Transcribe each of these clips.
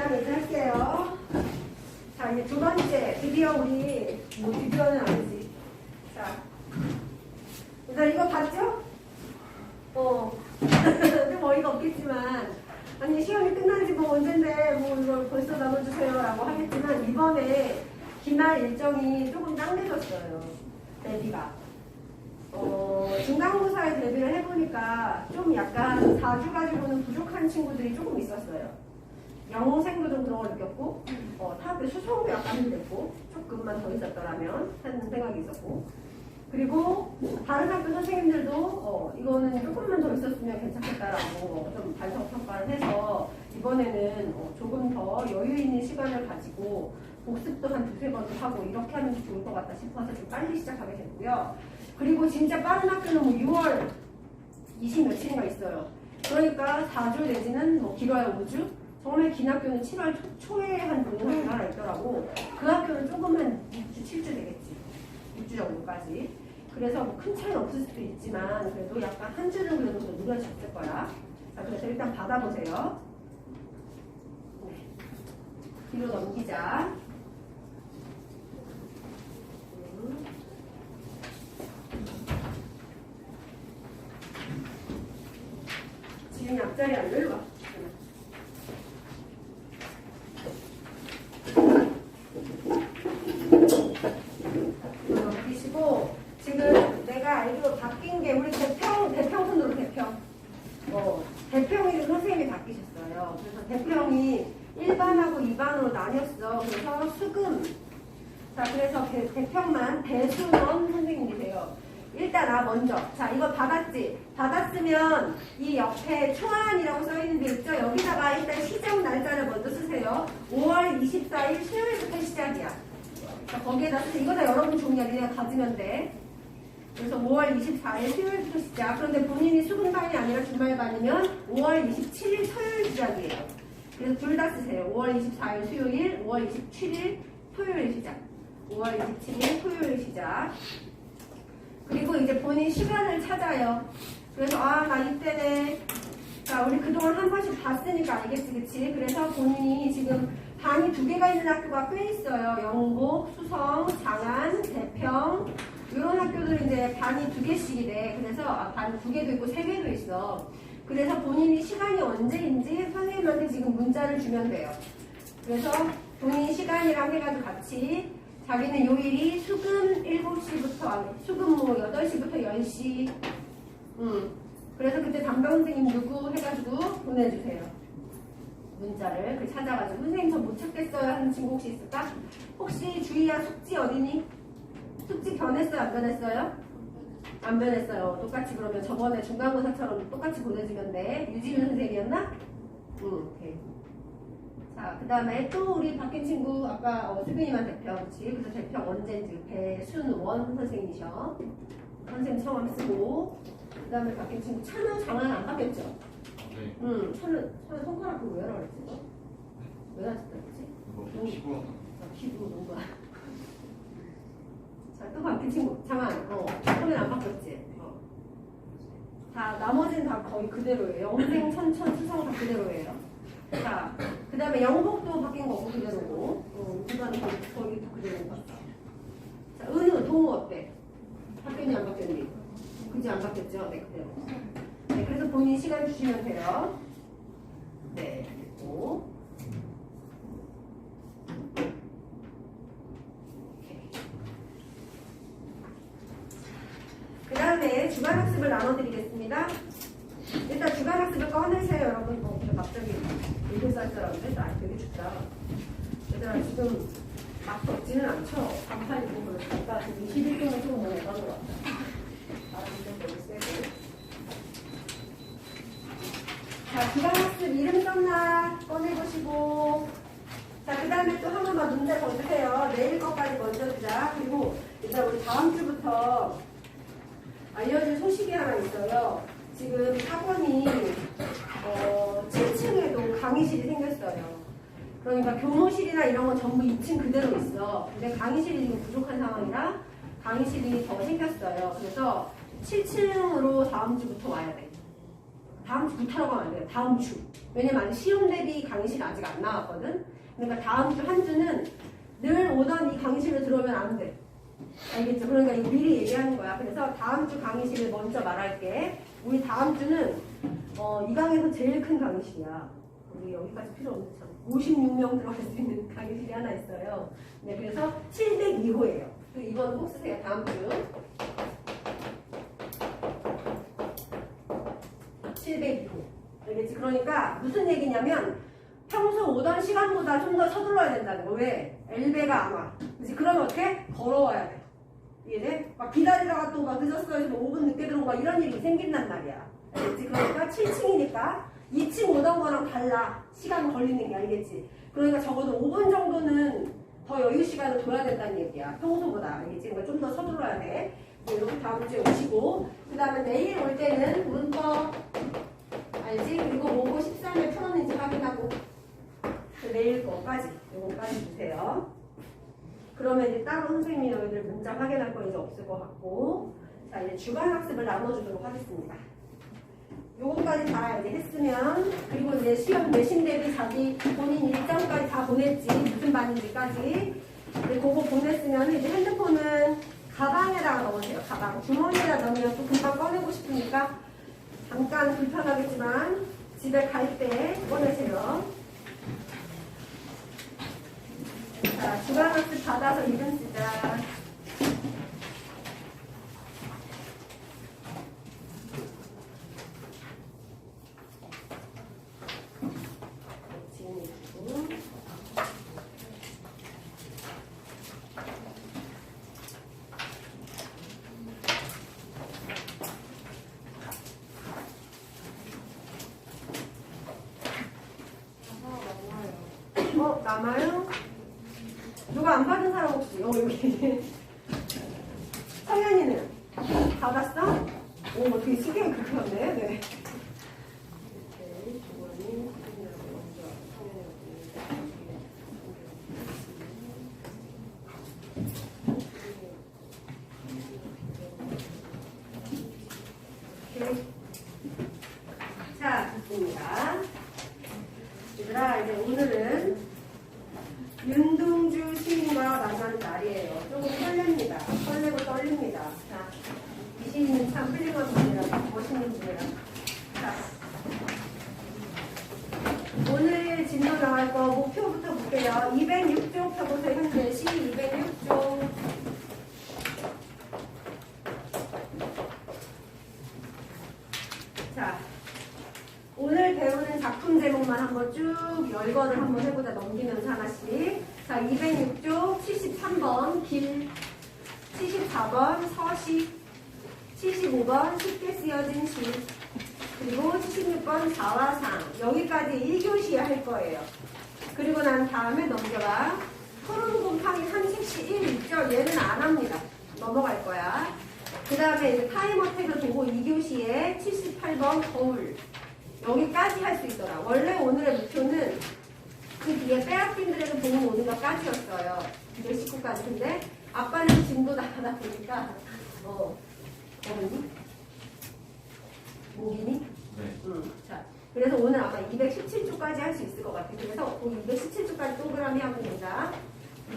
다음에 이제 할게요. 자, 이제 두 번째. 드디어 우리, 드디어는 아니지. 자. 일단 이거 봤죠? 좀 어이가 없겠지만. 아니, 시험이 끝난 지 뭐 언젠데, 뭐 이걸 벌써 나눠주세요. 라고 하겠지만, 이번에 기말 일정이 조금 당겨졌어요. 대비가. 중간고사에 대비를 해보니까 좀 약간 4주 가지고는 부족한 친구들이 조금 있었어요. 영생도 좀 그런 걸 느꼈고, 타학교 수성도 약간 힘들고, 조금만 더 있었더라면 하는 생각이 있었고, 그리고 다른 학교 선생님들도 이거는 조금만 더 있었으면 괜찮겠다라고 좀 반성 평가를 해서 이번에는 조금 더 여유 있는 시간을 가지고 복습도 한 두세 번도 하고 이렇게 하면 좋을 것 같다 싶어서 좀 빨리 시작하게 됐고요. 그리고 진짜 빠른 학교는 뭐 6월 20 며칠인가 있어요. 그러니까 4주 내지는 뭐 길어야 5주? 정말 긴 학교는 7월 초에 한 노는 학교 하나 있더라고. 그 학교는 조금 한 6주, 7주 되겠지. 6주 정도까지. 그래서 뭐 큰 차이는 없을 수도 있지만 그래도 약간 한 주는 그래도 더 느려졌을 거야. 자, 그래서 일단 받아보세요. 네. 뒤로 넘기자. 지금 앞자리 안 들어가. 넘기시고 지금 내가 알기로 바뀐 게 우리 대평선으로 대평. 대평이 선생님이 바뀌셨어요. 그래서 대평이 1반하고 2반으로 나뉘었어. 그래서 수금. 자, 그래서 대평만 배수원 선생님이세요. 일단 먼저. 자, 이거 받았지? 받았으면 이 옆에 초안이라고 써있는 데 있죠? 여기다가 일단 시작 날짜를 먼저 쓰세요. 5월 24일 수요일부터 시작이야. 자, 거기에다 이거 다 여러분 종이야. 니네가 가지면 돼. 그래서 5월 24일 수요일부터 시작. 그런데 본인이 수금반이 아니라 주말반이면 5월 27일 토요일 시작이에요. 그래서 둘 다 쓰세요. 5월 24일 수요일, 5월 27일 토요일 시작. 5월 27일 토요일 시작. 그리고 이제 본인 시간을 찾아요. 그래서 나 이때네. 자, 우리 그동안 한 번씩 봤으니까 알겠지, 그치? 그래서 본인이 지금 반이 2개가 있는 학교가 꽤 있어요. 영국, 수성, 장안, 대평 이런 학교들은 이제 반이 2개씩이래. 그래서 반 2개도 있고 3개도 있어. 그래서 본인이 시간이 언제인지 선생님한테 지금 문자를 주면 돼요. 그래서 본인 시간이랑 해가지고 같이 자기는 요일이 수금 7시부터 수금 뭐 8시부터 10시. 그래서 그때 담당 선생님 누구 해가지고 보내주세요. 문자를 그 찾아가지고 선생님 저 못 찾겠어요 하는 친구 혹시 있을까? 혹시 주희야 숙지 어디니? 숙지 변했어요? 안 변했어요? 안 변했어요. 똑같이 그러면 저번에 중간고사처럼 똑같이 보내주면 돼. 유지윤 선생님이었나? 오케이. 자, 그 다음에 또 우리 바뀐 친구 아까 수빈이만 대평, 그치? 그래서 대평 언제인지 배순원 선생님이셔. 선생님 성함 쓰고. 그 다음에 바뀐 친구 찬우 장안 안 바뀌었죠? 네. 찬우 손가락 그거 왜 하라 그랬지? 너? 왜 하셨다 그랬지? 이거 피부. 피부 놓은 거야. 자, 또 바뀐 친구 장안. 손은 안 바뀌었지? 자, 나머지는 다 거의 그대로예요. 영생, 천천, 수성 다 그대로예요. 자, 그 다음에 영복도 바뀐 거고 그대로고 그다음에 거기 그대로인 것 같아. 자, 은우, 동우 어때? 바뀌었니 안 바뀌었니? 그지 안 바뀌었죠? 네, 그대로. 네, 그래서 본인 시간 주시면 돼요. 네, 그리고 그 다음에 주간학습을 나눠드리겠습니다. 일단 주간학습을 꺼내세요, 여러분. 갑자기 이글 쌀쌀한데? 되게 춥다. 얘들아, 지금 막 덥지는 않죠? 반팔 입고 그래서 잠깐 21도는 좀 너무 오간 것 같다. 바람이 좀 너무 세고. 자, 주간학습 이름 썼나? 꺼내보시고. 자, 그 다음에 또 한 번만 문제 더 주세요. 내일 것까지 먼저 주자. 그리고 일단 우리 다음 주부터 알려줄 소식이 하나 있어요. 지금 학원이 7층에도 강의실이 생겼어요. 그러니까 교무실이나 이런 건 전부 2층 그대로 있어. 근데 강의실이 지금 부족한 상황이라 강의실이 더 생겼어요. 그래서 7층으로 다음 주부터 와야 돼. 다음 주 부터라고 하면 안 돼요. 다음 주. 왜냐면 아직 시험 대비 강의실 아직 안 나왔거든. 그러니까 다음 주 한 주는 늘 오던 이 강의실로 들어오면 안 돼. 알겠죠? 그러니까 이거 미리 얘기하는 거야. 그래서 다음 주 강의실을 먼저 말할게. 우리 다음 주는 이 강에서 제일 큰 강의실이야. 우리 여기까지 필요 없는데 참. 56명 들어갈 수 있는 강의실이 하나 있어요. 네, 그래서 702호예요. 이거는 꼭 쓰세요. 다음 주. 702호. 알겠지? 그러니까 무슨 얘기냐면 평소 오던 시간보다 좀 더 서둘러야 된다는 거. 왜? 엘베가 안 와. 그치? 그러면 어떻게? 걸어와야 돼. 이해돼? 막 기다리다가 또 막 늦었어 해서 5분 늦게 들어오고 막 이런 일이 생긴단 말이야. 알겠지? 그러니까 7층이니까 2층 오던 거랑 달라. 시간 걸리는 게 알겠지? 그러니까 적어도 5분 정도는 더 여유 시간을 둬야 된다는 얘기야. 평소보다. 알겠지? 그러니까 좀 더 서둘러야 돼. 이렇게 다음 주에 오시고 그 다음에 내일 올 때는 문법 알지? 그리고 뭐고 13일 풀었는지 확인하고 내일 거까지 요거까지 주세요. 그러면 이제 따로 선생님이 너희들 문자 확인할 거 이제 없을 것 같고 자 이제 주간 학습을 나눠주도록 하겠습니다. 요거까지 다 이제 했으면 그리고 이제 시험 내신 대비 자기 본인 일정까지 다 보냈지 무슨 반인지까지 근데 그거 보냈으면 이제 핸드폰은 가방에다가 넣으세요. 가방 주머니에다 넣으면 또 금방 꺼내고 싶으니까 잠깐 불편하겠지만 집에 갈 때 꺼내세요. 자, 주간학습 받아서 이름 쓰자. 남아요? 누가 안 받은 사람 혹시? 여기. 성현이는? 받았어? 오, 되게 신경 급하네. 네. 이렇게 주머니, 먼저 성현이 자, 좋습니다. 얘들아, 이제 오늘은 윤동주 시인과 만나는 날이에요. 조금 설렙니다. 설레고 떨립니다. 자, 이 시인은 참 훌륭한 분이라 멋있는 분이라. 자, 오늘 진도 나갈 거 목표부터 볼게요. 206쪽 펴보세요. 현재 시 206쪽. 자, 오늘 배우는 작품 제목만 한번 쭉 열거를 한번 해보자. 넘기면서 하나씩. 자, 206쪽 73번 길, 74번 서식, 75번 쉽게 쓰여진 시, 그리고 76번 자화상. 여기까지 1교시에 할 거예요. 그리고 난 다음에 넘겨봐. 푸른 곰팡이 한식시 1 있죠? 얘는 안 합니다. 넘어갈 거야. 그 다음에 이제 타임어택을 보고 2교시에 78번 거울. 여기까지 할 수 있더라. 원래 오늘의 목표는 그 뒤에 빼앗긴들에서 보는 오는 것까지였어요. 219까지. 근데 아빠는 진도 나가다 보니까 어머니? 목이니? 네. 자, 그래서 오늘 아마 217쪽까지 할 수 있을 것 같아요. 그래서 그 217쪽까지 동그라미 하면 된다.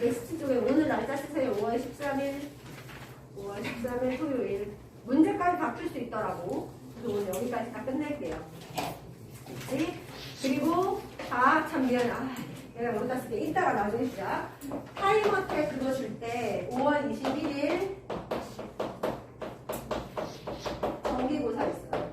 217쪽에 오늘 날짜 쓰세요. 5월 13일. 5월 13일 토요일. 문제까지 다 풀 수 있더라고. 그래서 오늘 여기까지 다 끝낼게요. 그치? 그리고 참 미안해. 내가 여기다 쓸게. 이따가 나중에 쓰자. 타임어택 그거 줄 때 5월 21일 정기고사 있어요.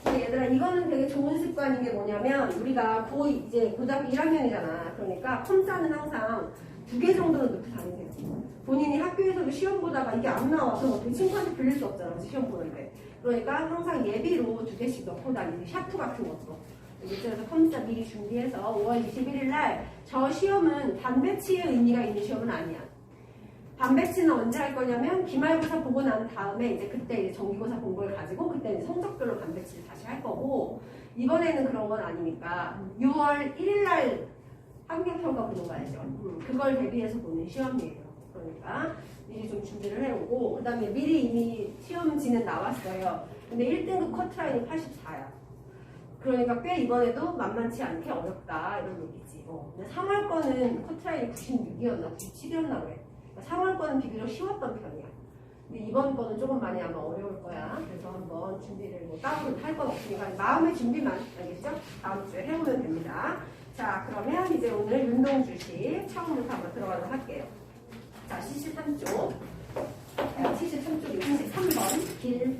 근데 얘들아 이거는 되게 좋은 습관인 게 뭐냐면 우리가 고2 이제 고등학교 1학년이잖아. 그러니까 컴사는 항상 2개 정도는 넣고 다니세요. 본인이 학교에서도 시험 보다가 이게 안 나와. 그럼 어떻게 친구한테 빌릴 수 없잖아. 시험 보는데. 그러니까 항상 예비로 2개씩 넣고 다니지. 샤프 같은 것도. 그래서 컴퓨터 미리 준비해서 5월 21일 날 저 시험은 반배치의 의미가 있는 시험은 아니야. 반배치는 언제 할 거냐면 기말고사 보고 난 다음에 이제 그때 이제 정기고사 본 걸 가지고 그때 이제 성적별로 반배치를 다시 할 거고 이번에는 그런 건 아니니까 6월 1일 날 환경평가 보는 거 알죠? 그걸 대비해서 보는 시험이에요. 그러니까 미리 좀 준비를 해오고 그 다음에 미리 이미 시험지는 나왔어요. 근데 1등급 커트라인이 84야. 그러니까 꽤 이번에도 만만치 않게 어렵다 이런 얘기지. 근데 3월 거는 커트라인이 96이었나 97이었나 그래. 그러니까 3월 거는 비교적 쉬웠던 편이야. 근데 이번 거는 조금 많이 아마 어려울 거야. 그래서 한번 준비를 뭐 따로 할 건 없으니까 마음의 준비만 알겠죠? 다음 주에 해오면 됩니다. 자, 그러면 이제 오늘 윤동주시 처음부터 한번 들어가도록 할게요. 자, 73쪽. 73쪽 63번 길.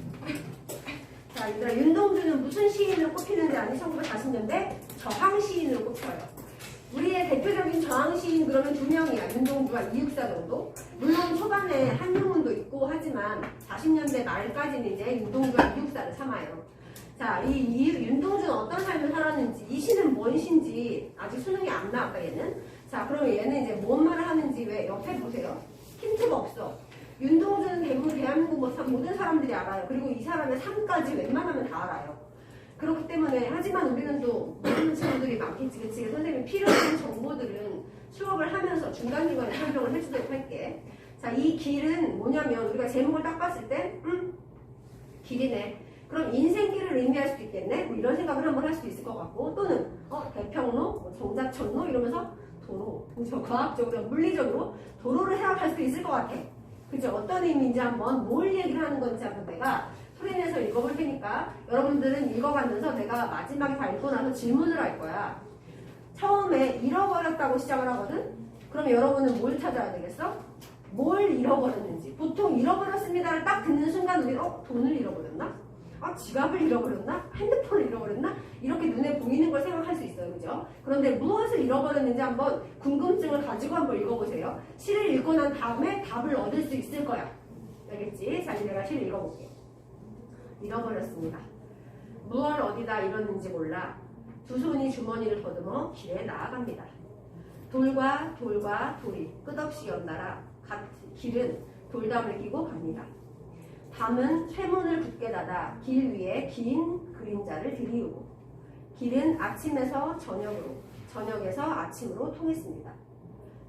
자, 얘들아, 윤동주는 무슨 시인으로 꼽히는지 아니? 1940년대 저항 시인으로 꼽혀요. 우리의 대표적인 저항 시인 그러면 두 명이야. 윤동주와 이육사 정도. 물론 초반에 한용운도 있고 하지만 40년대 말까지는 이제 윤동주와 이육사를 삼아요. 자, 이 윤동주는 어떤 삶을 살았는지, 이 시는 뭔 시인지 아직 수능이 안 나왔다 얘는. 자, 그러면 얘는 이제 뭔 말을 하는지 왜 옆에 보세요. 힌트가 없어. 윤동주는 대부분 대한민국 모든 사람들이 알아요. 그리고 이 사람의 삶까지 웬만하면 다 알아요. 그렇기 때문에 하지만 우리는 또 모르는 친구들이 많겠지. 그치? 선생님이 필요한 정보들은 수업을 하면서 중간중간에 설명을 해주도록 할게. 자, 이 길은 뭐냐면 우리가 제목을 딱 봤을 때 길이네. 그럼 인생길을 의미할 수도 있겠네. 뭐 이런 생각을 한번 할 수도 있을 것 같고 또는 대평로, 뭐 정자천로 이러면서 도로. 그죠? 과학적으로 물리적으로 도로를 생각할 수도 있을 것 같아. 그죠? 어떤 의미인지 한번 뭘 얘기를 하는 건지 한번 내가 소리내서 읽어볼 테니까 여러분들은 읽어가면서 내가 마지막에 다 읽고 나서 질문을 할 거야. 처음에 잃어버렸다고 시작을 하거든? 그럼 여러분은 뭘 찾아야 되겠어? 뭘 잃어버렸는지. 보통 잃어버렸습니다를 딱 듣는 순간 우리 돈을 잃어버렸나? 지갑을 잃어버렸나? 핸드폰을 잃어버렸나? 이렇게 눈에 보이는 걸 생각할 수 있어요. 그죠? 그런데 무엇을 잃어버렸는지 한번 궁금증을 가지고 한번 읽어보세요. 시를 읽고 난 다음에 답을 얻을 수 있을 거야. 알겠지? 자, 이제 내가 시를 읽어볼게. 잃어버렸습니다. 무얼 어디다 잃었는지 몰라 두 손이 주머니를 더듬어 길에 나아갑니다. 돌과 돌이 끝없이 연달아 길은 돌담을 끼고 갑니다. 밤은 쇠문을 굳게 닫아 길 위에 긴 그림자를 들이우고 길은 아침에서 저녁으로 저녁에서 아침으로 통했습니다.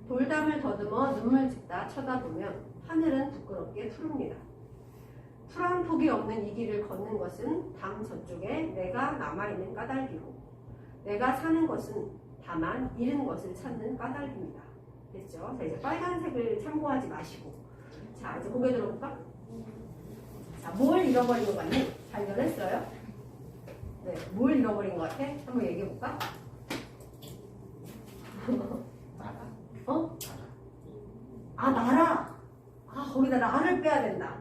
돌담을 더듬어 눈물 짓다 쳐다보면 하늘은 부끄럽게 푸릅니다. 풀한 폭이 없는 이 길을 걷는 것은 담 저쪽에 내가 남아있는 까닭이고 내가 사는 것은 다만 잃은 것을 찾는 까닭입니다. 됐죠? 자, 이제 빨간색을 참고하지 마시고 자, 이제 고개 들어볼까? 자, 뭘 잃어버린 것 같니? 발견했어요? 네, 뭘 잃어버린 것 같아? 한번 얘기해볼까? 나라. 거기다 나를 빼야 된다.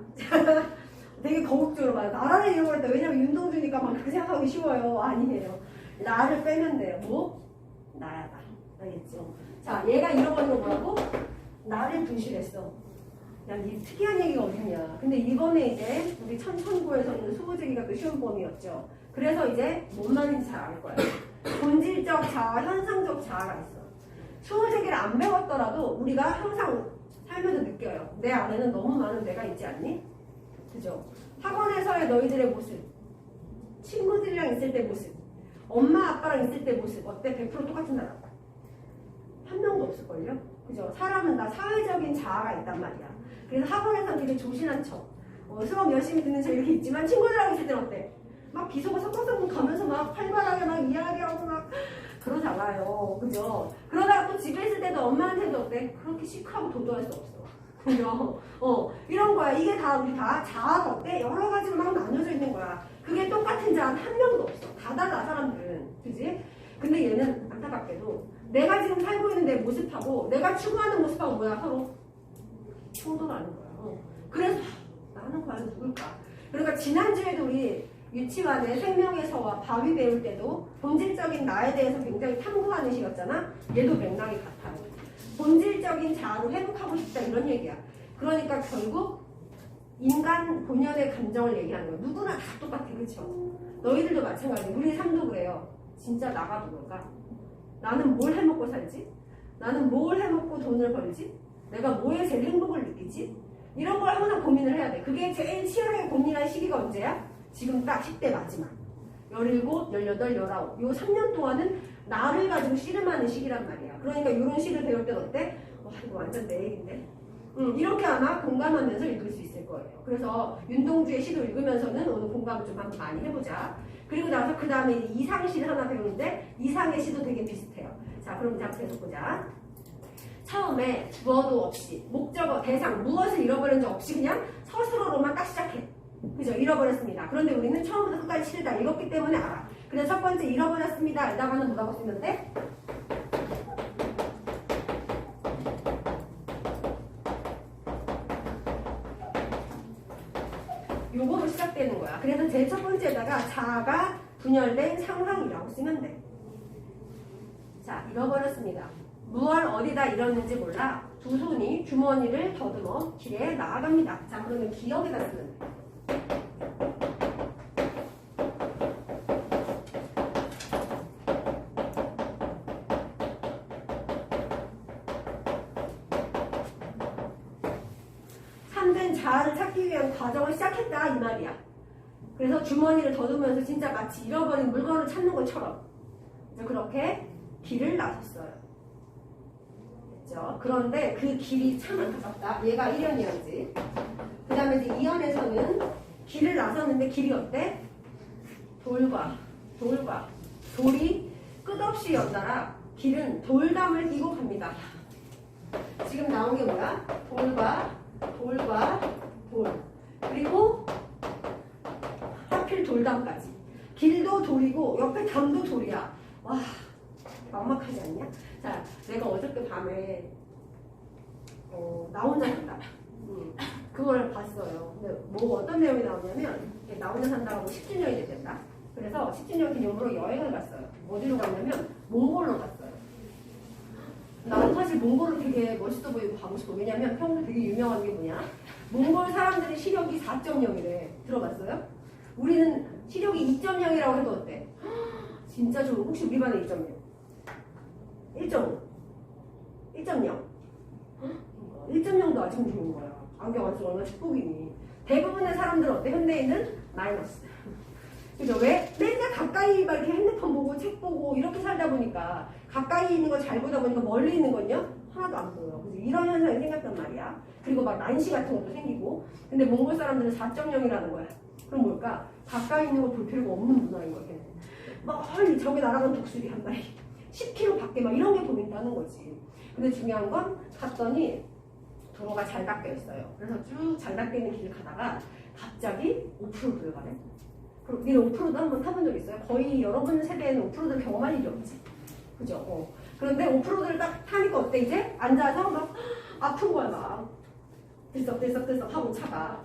되게 거국적으로 봐요. 나라를 잃어버렸다. 왜냐면 윤동주니까 막 그렇게 생각하기 쉬워요. 아니에요. 나를 빼면 돼요. 뭐? 나야다. 알겠죠? 자, 얘가 잃어버린 거 뭐라고? 나를 분실했어. 야, 이 특이한 얘기가 어딨냐. 근데 이번에 이제 우리 천천고에서는 수부제기가 또 쉬운 범위였죠. 그래서 이제 뭔 말인지 잘 알 거예요. 본질적 자아, 현상적 자아가 있어. 수부제기를 안 배웠더라도 우리가 항상 살면서 느껴요. 내 안에는 너무 많은 내가 있지 않니? 그죠? 학원에서의 너희들의 모습, 친구들이랑 있을 때 모습, 엄마 아빠랑 있을 때 모습 어때? 100% 똑같은 사람 한 명도 없을걸요? 그죠? 사람은 다 사회적인 자아가 있단 말이야. 그래서 학원에서는 되게 조신한 척 수업 열심히 듣는 척 이렇게 있지만 친구들하고 있을 때는 어때? 막 비속어 섞어서 가면서 막 활발하게 막 이야기하고 막 그러잖아요. 그죠? 그러다가 또 집에 있을 때도 엄마한테도 어때? 그렇게 시크하고 도도할 수 없어. 그죠? 이런 거야. 이게 다 우리 다 자아가 어때? 여러 가지로 막 나눠져 있는 거야. 그게 똑같은 자아는 한 명도 없어. 다 달라 사람들은. 그지? 근데 얘는 안타깝게도 내가 지금 살고 있는 내 모습하고 내가 추구하는 모습하고 뭐야? 서로 충돌하는 거야. 그래서 나는 과연 누굴까? 그러니까 지난주에도 우리 유치원의 생명에서와 바위 배울 때도 본질적인 나에 대해서 굉장히 탐구하는 시였잖아. 얘도 맥락이 같아요. 본질적인 자아로 회복하고 싶다 이런 얘기야. 그러니까 결국 인간 본연의 감정을 얘기하는 거야. 누구나 다 똑같아. 그렇죠? 너희들도 마찬가지. 우리 삶도 그래요. 진짜 나가 누굴까? 나는 뭘 해먹고 살지? 나는 뭘 해먹고 돈을 벌지? 내가 뭐에 제일 행복을 느끼지? 이런 걸 항상 고민을 해야 돼. 그게 제일 치열하게 고민할 시기가 언제야? 지금 딱 10대 마지막. 17, 18, 19. 요 3년 동안은 나를 가지고 씨름하는 시기란 말이야. 그러니까 이런 시를 배울 땐 어때? 와, 이거 완전 내 얘기인데? 이렇게 아마 공감하면서 읽을 수 있을 거예요. 그래서 윤동주의 시도 읽으면서는 오늘 공감을 좀 한번 많이 해보자. 그리고 나서 그 다음에 이상시를 하나 배우는데 이상의 시도 되게 비슷해요. 자, 그럼 이제 계속 보자. 처음에 주어도 없이 목적어, 대상, 무엇을 잃어버린 적 없이 그냥 서술어로만 딱 시작해. 그죠? 잃어버렸습니다. 그런데 우리는 처음부터 끝까지 시를 다 읽었기 때문에 알아. 그래서 첫 번째 잃어버렸습니다. 이다가는 뭐라고 쓰는데? 요거로 시작되는 거야. 그래서 제일 첫 번째에다가 자가 분열된 상황이라고 쓰면 돼. 자, 잃어버렸습니다. 무얼 어디다 잃었는지 몰라 두 손이 주머니를 더듬어 길에 나아갑니다. 자, 그러면 기억에다 쓰면 돼. 참된 자아를 찾기 위한 과정을 시작했다 이 말이야. 그래서 주머니를 더듬으면서 진짜 마치 잃어버린 물건을 찾는 것처럼 그렇게 길을 나섰어요. 됐죠? 그런데 그 길이 참 안타깝다. 얘가 1연이었지. 그 다음에 이제 2연에서는 길을 나섰는데 길이 어때? 돌과 돌이 끝없이 연달아 길은 돌담을 이고 갑니다. 지금 나온 게 뭐야? 돌과 돌. 그리고 하필 돌담까지. 길도 돌이고 옆에 담도 돌이야. 와, 막막하지 않냐? 자, 내가 어저께 밤에 나 혼자 산다. 그걸 봤어요. 근데 뭐 어떤 내용이 나오냐면 나 혼자 산다고 10주년이 됐다. 그래서 10주년 기념으로 여행을 갔어요. 어디로 갔냐면 몽골로 갔어요. 나는 사실 몽골은 되게 멋있어 보이고 가고 싶어. 왜냐면 평소에 되게 유명한 게 뭐냐? 몽골 사람들의 시력이 4.0이래. 들어봤어요? 우리는 시력이 2.0이라고 해도 어때? 진짜 좋은. 혹시 우리 반에 2.0? 1.5? 1.0? 1.0도 아직 좋은 거야. 안경 안 쓰고 얼마나 축복이니. 대부분의 사람들은 어때? 현대인은 마이너스. 그죠? 왜? 맨날 가까이 막 이렇게 핸드폰 보고 책 보고 이렇게 살다 보니까 가까이 있는 거 잘 보다 보니까 멀리 있는 건요? 하나도 안 보여. 그래서 이런 현상이 생겼단 말이야. 그리고 막 난시 같은 것도 생기고. 근데 몽골 사람들은 4.0이라는 거야. 그럼 뭘까? 가까이 있는 거 볼 필요가 없는 문화인 거야. 걔는. 멀리 저기 날아가는 독수리 한 마리. 10km 밖에 막 이런 게 보인다는 거지. 근데 중요한 건 갔더니 도로가 잘 닦여 있어요. 그래서 쭉 잘 닦여 있는 길을 가다가 갑자기 오프로드를 가네. 그럼 니는 오프로드 한번 타본 적 있어요? 거의 여러분 세대에는 오프로드를 경험할 일이 없지. 그죠? 그런데 오프로드를 딱 타니까 어때 이제? 앉아서 막 아픈 거야 막. 들썩들썩 하고 차가.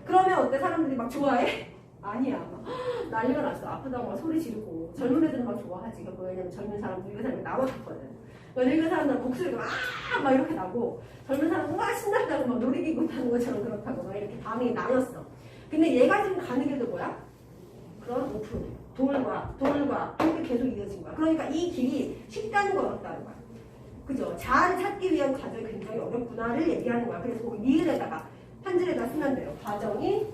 그러면 어때? 사람들이 막 좋아해? 아니야. 막 난리가 났어. 아프다고 막 소리 지르고. 젊은 애들은 막 좋아하지. 왜냐면 젊은 사람, 늙은 사람이 나와 좋거든. 늙은 사람들은 목소리가 막 이렇게 나고 젊은 사람은 와 신난다고 막 놀이기구 타는 것처럼 그렇다고 막 이렇게 반응이 나뉘었어. 근데 얘가 지금 가는 길도 뭐야? 그런 오프로드. 돌과 돌이 계속 이어진 거야. 그러니까 이 길이 쉽다는 건 없다는 거야. 그죠? 자아를 찾기 위한 과정이 굉장히 어렵구나를 얘기하는 거야. 그래서 거기 니을에다가 편지에다 쓰면 돼요. 과정이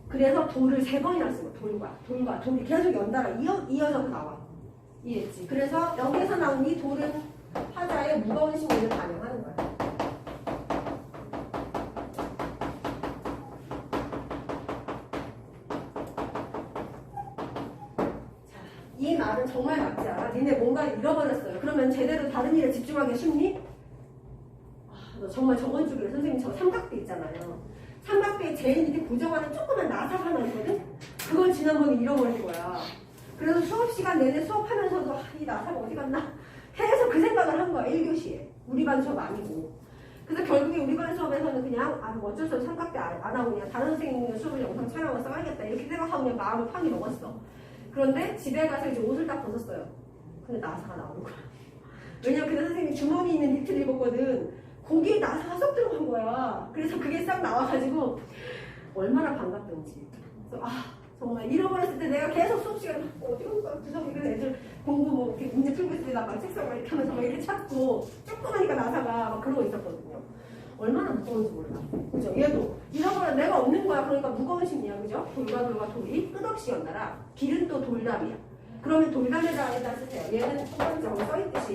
그래서 돌을 3번이나 쓰고 돌과 돌이 계속 연달아 이어서 나와. 이해했지? 그래서 여기서 나온 이 돌은 화자의 무거운 심리를 반영하는 거야. 이 말은 정말 맞지 않아? 니네 뭔가 잃어버렸어요. 그러면 제대로 다른 일에 집중하기 쉽니? 너 정말 저번 주에 선생님 저 삼각대 있잖아요. 삼각대에 제일 밑에 고정하는 조그만 나사가 하나 있거든? 그걸 지난번에 잃어버린 거야. 그래서 수업 시간 내내 수업하면서도 이 나사가 어디 갔나? 계속 그 생각을 한 거야. 1교시에. 우리 반 수업 아니고. 그래서 결국에 우리 반 수업에서는 그냥 어쩔 수 없이 삼각대 안 하고 그냥 다른 선생님의 수업을 영상 촬영해서 써야겠다 이렇게 생각하고 그냥 마음을 편히 먹었어. 그런데 집에 가서 이제 옷을 딱 벗었어요. 근데 나사가 나오는 거야. 왜냐면 그때 선생님이 주머니 있는 니트를 입었거든. 거기에 나사가 쏙 들어간 거야. 그래서 그게 싹 나와가지고 얼마나 반갑던지. 그래서 정말 잃어버렸을 때 내가 계속 수업 시간에 어디 갔어? 구석에 그래서 애들 공부 뭐 이렇게 문제 풀고 있을 때 나 막 책상 막 이렇게 하면서 막 이렇게 찾고 조그마니까 나사가 막 그러고 있었거든요. 얼마나 무거운지 몰라. 그죠? 얘도 잃어버려 내가 없는 거야. 그러니까 무거운 심리야. 그죠? 돌과 돌이 끝없이 연달아. 길은 또 돌담이야. 그러면 돌담에다 쓰세요. 얘는 첫 번째 여기 써있듯이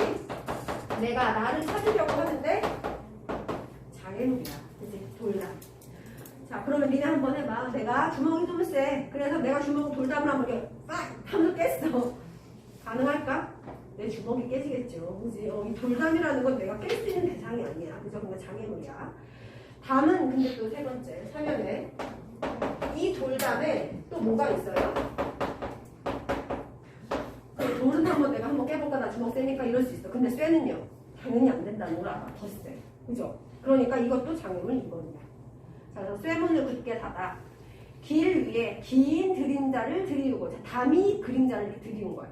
내가 나를 찾으려고 하는데 장애물이야. 그치? 돌담. 자, 그러면 니네 한번 해봐. 내가 주먹이 좀 세. 그래서 내가 주먹 돌담을 한번 이렇게 빡! 하면서 깼어. 가능할까? 내 주먹이 깨지겠죠. 그지? 이 돌담이라는 건 내가 깰 수 있는 대상이 아니야. 그죠? 그냥 장애물이야. 담은 근데 또 세 번째 설명해. 이 돌담에 또 뭐가 있어요? 돌은 내가 한번 깨볼까? 나 주먹 세니까 이럴 수 있어. 근데 쇠는요? 당연히 안 된다는 걸 알아. 더 세. 그죠? 그러니까 이것도 장애물 2번이야. 자, 그래서 쇠문을 굳게 닫아. 길 위에 긴 그림자를 들이우고. 자, 담이 그림자를 이렇게 들이운 거야.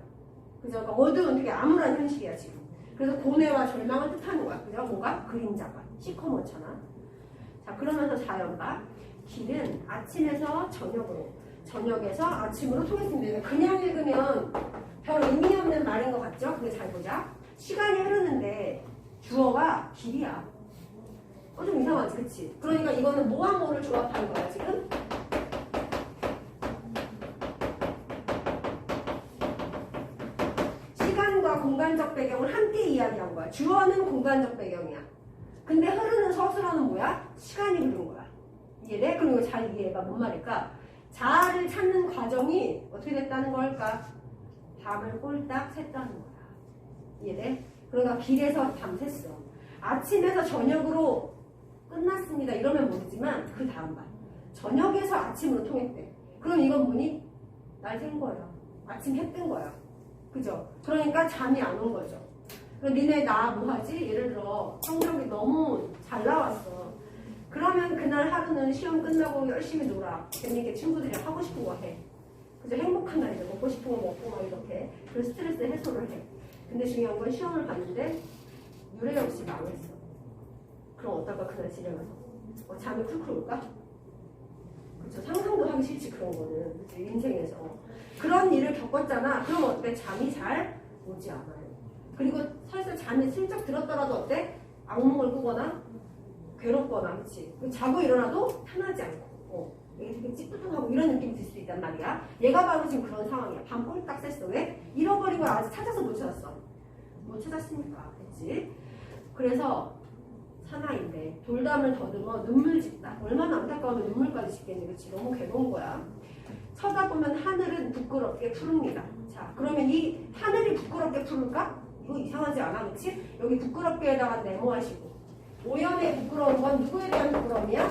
그죠? 그러니까 어두운 되게 암울한 현실이야, 지금. 그래서 고뇌와 절망을 뜻하는 거야. 그죠? 뭐가? 그림자가. 시커멓잖아. 자, 그러면서 자연과 길은 아침에서 저녁으로, 저녁에서 아침으로 통했습니다. 그냥 읽으면 별 의미 없는 말인 것 같죠? 근데 잘 보자. 시간이 흐르는데 주어가 길이야. 좀 이상하지, 그치? 그러니까 이거는 뭐와 뭐를 조합한 거야, 지금? 시간과 공간적 배경을 함께 이야기한 거야. 주어는 공간적 배경이야. 근데 흐르는 서술어는 뭐야? 시간이 흐른 거야. 이해돼? 그럼 이거 잘 이해해봐. 뭔 말일까? 자아를 찾는 과정이 어떻게 됐다는 걸까? 밤을 꼴딱 샜다는 거야. 이해돼? 그러니까 길에서 밤샜어. 아침에서 저녁으로 끝났습니다. 이러면 모르지만 그 다음 말. 저녁에서 아침으로 통했대. 그럼 이건 뭐니? 날 샌 거야. 아침 해 뜬 거야. 그죠? 그러니까 잠이 안 온 거죠. 그럼 니네 나 뭐하지? 예를 들어 성적이 너무 잘 나왔어. 그러면 그날 하루는 시험 끝나고 열심히 놀아. 재밌게 친구들이랑 하고 싶은 거 해. 그죠? 행복한 날이죠. 먹고 싶은 거 먹고 막 이렇게. 그 스트레스 해소를 해. 근데 중요한 건 시험을 봤는데 유례 없이 망했어. 그럼 어떨까? 그날 집에 가서 잠이 쿨쿨 올까? 그쵸? 상상도 하기 싫지 그런 거는. 그치? 인생에서 그런 일을 겪었잖아. 그럼 어때? 잠이 잘 오지 않아요. 그리고 설사 잠이 슬쩍 들었더라도 어때? 악몽을 꾸거나 괴롭거나. 그치? 자고 일어나도 편하지 않고 이게 되게 찌뿌둥하고 이런 느낌이 들 수 있단 말이야. 얘가 바로 지금 그런 상황이야. 밤 꼴딱 샜어. 왜? 잃어버린 걸 아직 찾아서 못 찾았어. 못 찾았으니까. 그치? 그래서 사나이인데 돌담을 더듬어 눈물 짓다. 얼마나 안타까우면 눈물까지 짓겠니. 그치? 너무 괴로운 거야. 쳐다보면 하늘은 부끄럽게 푸릅니다. 자, 그러면 이 하늘이 부끄럽게 푸를까? 이거 이상하지 않아? 그치? 여기 부끄럽게에다가 네모하시고. 오연의 부끄러운 건 누구에 대한 부끄러움이야?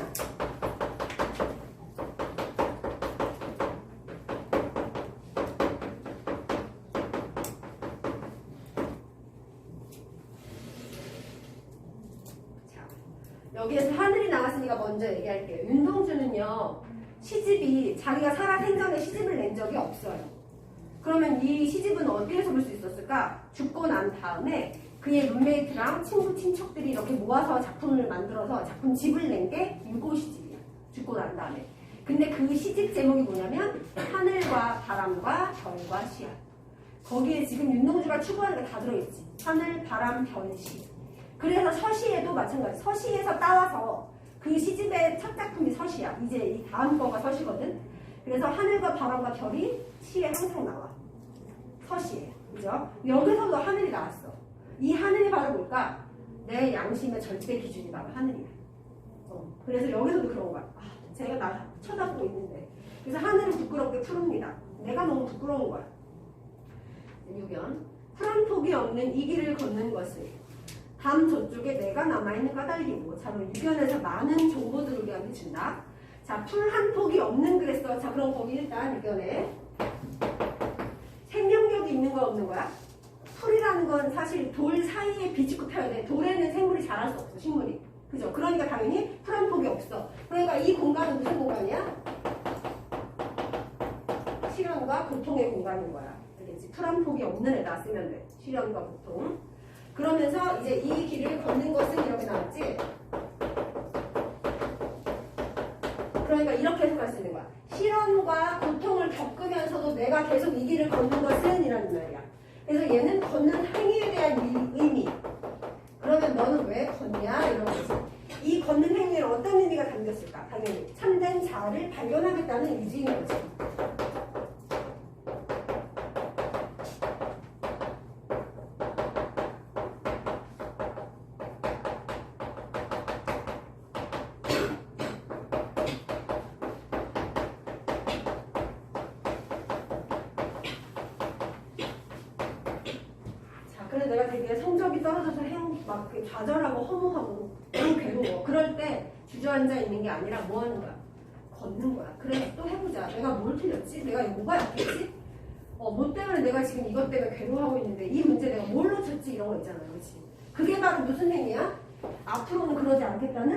여기에서 하늘이 나왔으니까 먼저 얘기할게요. 윤동주는요, 시집이 자기가 살아 생전에 시집을 낸 적이 없어요. 그러면 이 시집은 어디에서 볼 수 있었을까? 죽고 난 다음에 그의 룸메이트랑 친구 친척들이 이렇게 모아서 작품을 만들어서 작품 집을 낸 게 유고 시집이야. 죽고 난 다음에. 근데 그 시집 제목이 뭐냐면 하늘과 바람과 별과 시야. 거기에 지금 윤동주가 추구하는 게 다 들어있지. 하늘, 바람, 별, 시. 그래서 서시에도 마찬가지. 서시에서 따와서 그 시집의 첫 작품이 서시야. 이제 이 다음 거가 서시거든. 그래서 하늘과 바람과 별이 시에 항상 나와. 서시에. 그죠? 여기서도 하늘이 나왔어. 이 하늘이 바로 뭘까? 내 양심의 절대 기준이 바로 하늘이야. 그래서 여기서도 그런 거야. 제가 나 쳐다보고 있는데. 그래서 하늘은 부끄럽게 푸릅니다. 내가 너무 부끄러운 거야. 6연. 푸른 폭이 없는 이 길을 걷는 것을 담 저쪽에 내가 남아있는 까닭이고. 자, 그럼 6연에서 많은 정보들을 우리한테 준다. 자, 풀 한 폭이 없는 그랬어. 자, 그럼 거기 일단 6연에 생명력이 있는 거야, 없는 거야? 풀이라는 건 사실 돌 사이에 비집고 펴야 돼. 돌에는 생물이 자랄 수 없어, 식물이. 그죠? 그러니까 당연히 풀 한 폭이 없어. 그러니까 이 공간은 무슨 공간이야? 실현과 고통의 공간인 거야. 알겠지? 풀 한 폭이 없는 애다 쓰면 돼. 실현과 고통. 그러면서 이제 이 길을 걷는 것은 이렇게 나왔지? 그러니까 이렇게 해석할 수 있는 거야. 실현과 고통을 겪으면서도 내가 계속 이 길을 걷는 것은 이라는 말이야. 그래서 얘는 걷는 행위에 대한 의미. 그러면 너는 왜 걷냐? 이런 거지. 이 걷는 행위에 어떤 의미가 담겼을까? 당연히 참된 자아를 발견하겠다는 의지인 거지. 그래서 내가 되게 성적이 떨어져서 막 좌절하고 허무하고 너무 괴로워. 그럴 때 주저앉아 있는 게 아니라 뭐 하는 거야? 걷는 거야. 그래, 또 해보자. 내가 뭘 틀렸지? 내가 뭐가 약했지? 뭐 때문에 내가 지금 이것 때문에 괴로워하고 있는데 이 문제 내가 뭘 놓쳤지? 이런 거 있잖아. 그렇지? 그게 바로 무슨 행위야? 앞으로는 그러지 않겠다는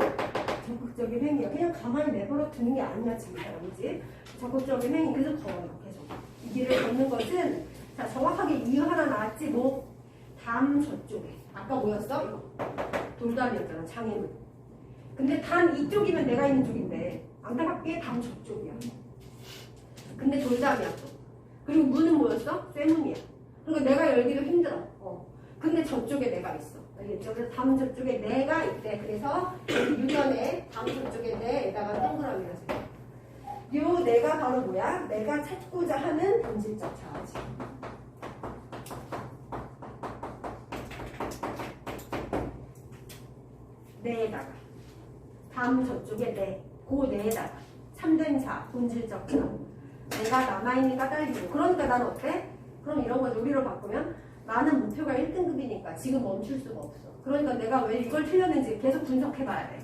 적극적인 행위야. 그냥 가만히 내버려 두는 게 아니야. 진짜. 그렇지? 적극적인 행위. 그래서 걸어요. 계속. 이 길을 걷는 것은 자, 정확하게 이유 하나 나왔지? 뭐? 담 저쪽에. 아까 뭐였어? 이거. 돌담이었잖아. 장애물. 근데 담 이쪽이면 내가 있는 쪽인데 안타깝게 담 저쪽이야. 근데 돌담이야 또. 그리고 문은 뭐였어? 쇠문이야. 그러니까 내가 열기도 힘들어. 근데 저쪽에 내가 있어. 알겠죠? 그래서 담 저쪽에 내가 있대. 그래서 유견에 담 저쪽에 내에다가 동그라미를 써. 요 내가 바로 뭐야? 내가 찾고자 하는 본질적 자아지. 내에다가 담 저쪽에 내, 그 내에다가 참된 자, 본질적 자. 내가 남아있는 까닭이고. 그러니까 난 어때? 그럼 이런 거 요리로 바꾸면 나는 목표가 1등급이니까 지금 멈출 수가 없어. 그러니까 내가 왜 이걸 틀렸는지 계속 분석해봐야 돼.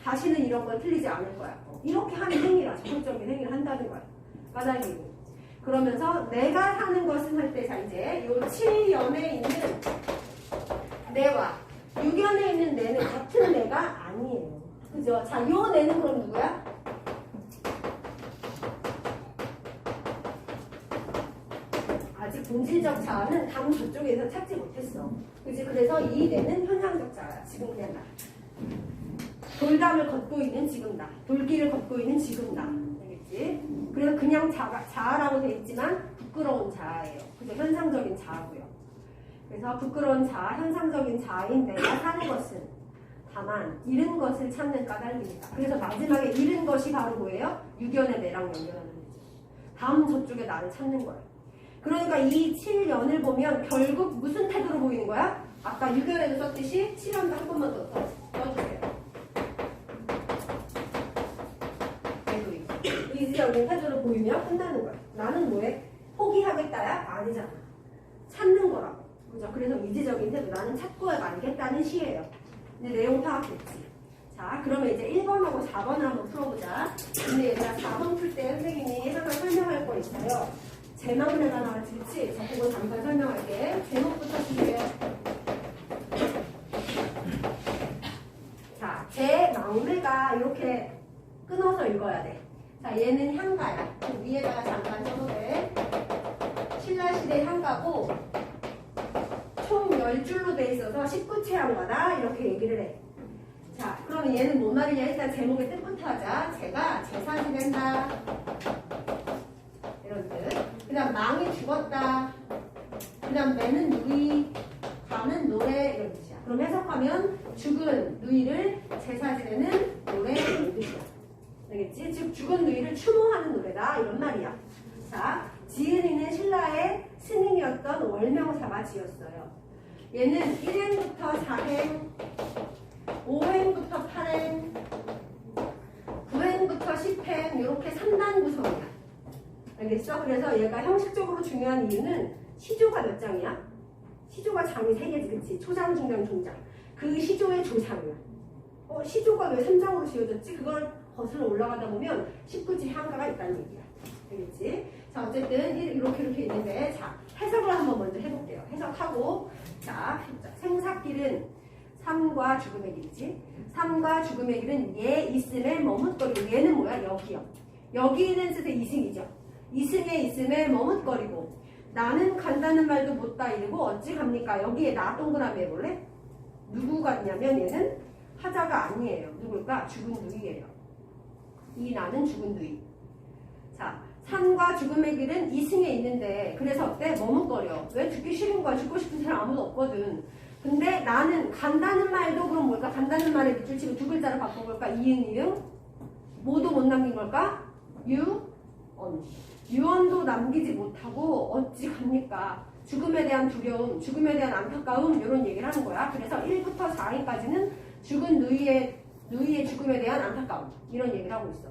다시는 이런 건 틀리지 않을 거야. 이렇게 하는 행위라, 적극적인 행위를 한다는 거야. 까닭이고. 그러면서 내가 사는 것은 할 때 자 이제 요 7연에 있는 내와 6연에 있는 내는 같은 내가 아니에요. 그죠? 자, 요 내는 그럼 누구야? 아직 본질적 자아는 담 저쪽에서 찾지 못했어. 그지? 그래서 이 내는 현상적 자아야. 지금 그냥 나. 돌담을 걷고 있는 지금 나. 돌길을 걷고 있는 지금 나. 알겠지? 그래서 그냥 자아라고 돼 있지만 부끄러운 자아예요. 그죠? 현상적인 자아고요. 그래서 부끄러운 자아, 현상적인 자아인 내가 사는 것은 다만 잃은 것을 찾는 까닭입니다. 그래서 마지막에 잃은 것이 바로 뭐예요? 유견의 내랑 연결하는 거죠. 다음 저쪽에 나를 찾는 거예요. 그러니까 이 7연을 보면 결국 무슨 태도로 보이는 거야? 아까 유견에도 썼듯이 7연도 한 번만 더 써주세요. 이지적인 태도로 보이면 끝나는 거야. 나는 뭐해? 포기하겠다야? 아니잖아. 찾는 거라고. 그죠? 그래서 이지적인 태도. 나는 찾고 말겠다는 시예요. 근데 내용 파악됐지? 자, 그러면 이제 1번하고 4번을 한번 풀어보자. 근데 얘들아 4번 풀 때 선생님이 하나 설명할 거 있어요. 제마음에가 나왔지, 그치? 자, 그거 잠깐 설명할게. 제목부터 주세요. 자, 제마음에가 이렇게 끊어서 읽어야 돼. 자, 얘는 향가야. 위에다가 잠깐 써도 돼. 신라시대 향가고 총 10줄로 돼 있어서 19채 향가다 이렇게 얘기를 해. 자, 그럼 얘는 뭔 말이냐? 일단 제목의 뜻부터 하자. 제가 제사 지낸다. 이런 뜻. 그 다음 망이 죽었다. 그 다음 매는 누이, 가는 노래 이런 뜻이야. 그럼 해석하면 죽은 누이를 제사 지내는 노래 이런 뜻이야. 알겠지? 즉 죽은 누이를 추모하는 노래다 이런 말이야. 자, 지은이는 신라의 스님이었던 월명사가 지었어요. 얘는 1행부터 4행, 5행부터 8행, 9행부터 10행 이렇게 3단 구성이야. 알겠어? 그래서 얘가 형식적으로 중요한 이유는 시조가 몇 장이야? 시조가 장이 3개지, 그치? 초장, 중장, 종장. 그 시조의 조장이야. 시조가 왜 3장으로 지어졌지? 그걸 거슬러 올라가다 보면 19지 향가가 있다는 얘기야. 알겠지? 자, 어쨌든 이렇게 있는데, 자, 해석을 한번 먼저 해볼게요. 해석하고, 자, 생사길은 삶과 죽음의 길이지. 삶과 죽음의 길은 얘 있음에 머뭇거리고, 얘는 뭐야? 여기요. 여기 있는 뜻의 이승이죠. 이승에 있음에 머뭇거리고, 나는 간다는 말도 못 따이고 어찌 갑니까? 여기에 나 동그라미 해볼래? 누구 같냐면 얘는 하자가 아니에요. 누굴까? 죽은 누이예요. 이 나는 죽은 누이. 자, 삶과 죽음의 길은 이승에 있는데 그래서 어때? 머뭇거려. 왜? 죽기 싫은 거야. 죽고 싶은 사람 아무도 없거든. 근데 나는 간다는 말도 그럼 뭘까? 간다는 말에 밑줄 치고 두 글자를 바꿔볼까? 이응, 이응? 뭐도 못 남긴 걸까? 유언. 유언도 남기지 못하고 어찌 갑니까? 죽음에 대한 두려움, 죽음에 대한 안타까움 이런 얘기를 하는 거야. 그래서 1부터 4행까지는 죽은 누이의 죽음에 대한 안타까움 이런 얘기를 하고 있어.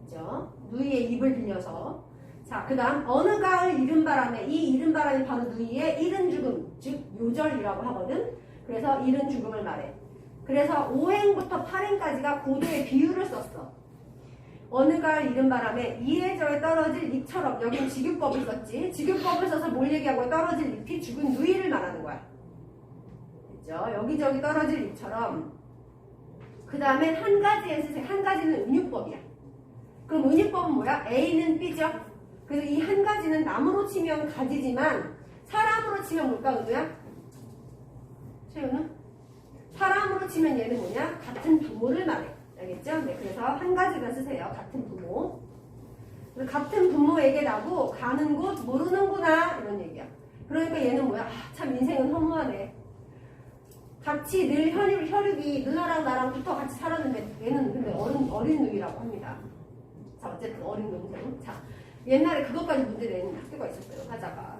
그죠? 누이의 입을 빌려서. 자, 그 다음 어느 가을 이른 바람에, 이 이른 바람이 바로 누이의 이른 죽음, 즉 요절이라고 하거든. 그래서 이른 죽음을 말해. 그래서 5행부터 8행까지가 고도의 비유를 썼어. 어느 가을 이른 바람에 이에 저에 떨어질 잎처럼, 여긴 직유법을 썼지. 직유법을 써서 뭘 얘기하고 떨어질 잎이 죽은 누이를 말하는 거야. 그죠? 여기저기 떨어질 잎처럼. 그 다음에 한 가지에 쓰세요. 한 가지는 은유법이야. 그럼 은유법은 뭐야? A는 B죠. 그래서 이 한 가지는 나무로 치면 가지지만 사람으로 치면 뭘까, 은우야? 최은우? 사람으로 치면 얘는 뭐냐? 같은 부모를 말해. 알겠죠? 네, 그래서 한 가지만 쓰세요. 같은 부모. 그래서 같은 부모에게 나고 가는 곳 모르는구나 이런 얘기야. 그러니까 얘는 뭐야? 아, 참 인생은 허무하네. 같이 늘 혈육이 누나랑 나랑 붙어 같이 살았는데 얘는 근데 어린 누이라고 합니다. 자, 어쨌든 어린 동생. 자, 옛날에 그것까지 문제 내는 학교가 있었어요. 화자가.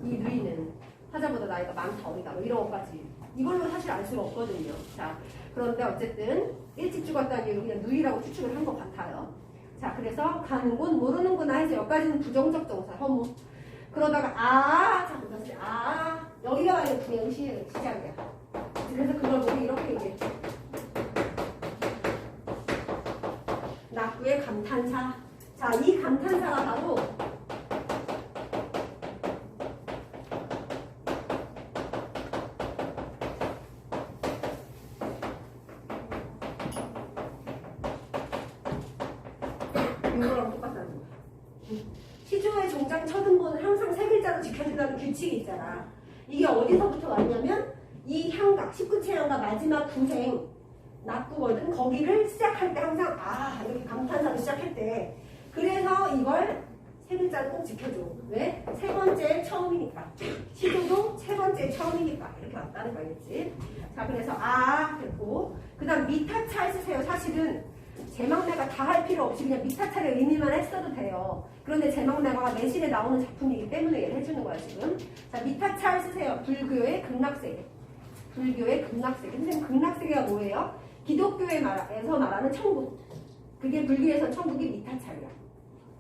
이 누이는 화자보다 나이가 많다 어리다 뭐 이런 것까지. 이걸로 사실 알 수가 없거든요. 자, 그런데 어쨌든 일찍 죽었다는 이유로 그냥 누이라고 추측을 한 것 같아요. 자, 그래서 가는 곳 모르는구나 해서 여기까지는 부정적 정사 허무. 그러다가 자, 여기가 만약 그냥 시작이야. 그래서 그걸 보고 이렇게 얘기해. 낙구의 감탄사. 자, 이 감탄사가 바로 이거랑 똑같다는 거야. 시조의 종장 첫 음보는 항상 세 글자로 지켜준다는 규칙이 있잖아. 이게 어디서부터 왔냐면 이 향각, 19채 향각 마지막 구생 낙구거든. 거기를 시작할 때 항상 이렇게 감탄사로 시작할 때 그래서 이걸 세 글자를 꼭 지켜줘. 왜? 세 번째 처음이니까. 시조도 세 번째 처음이니까 이렇게 왔다는 거 알겠지? 자, 그래서 됐고 그 다음 미타찰 쓰세요. 사실은 제막내가 다 할 필요 없이 그냥 미타찰의 의미만 했어도 돼요. 그런데 제막내가 내신에 나오는 작품이기 때문에 얘를 해주는 거야 지금. 자, 미타찰 쓰세요. 불교의 극락세계. 불교의 극락세계. 선생님 극락세계가 뭐예요? 기독교에서 말하는 천국. 그게 불교에서 천국이 미타찰이야.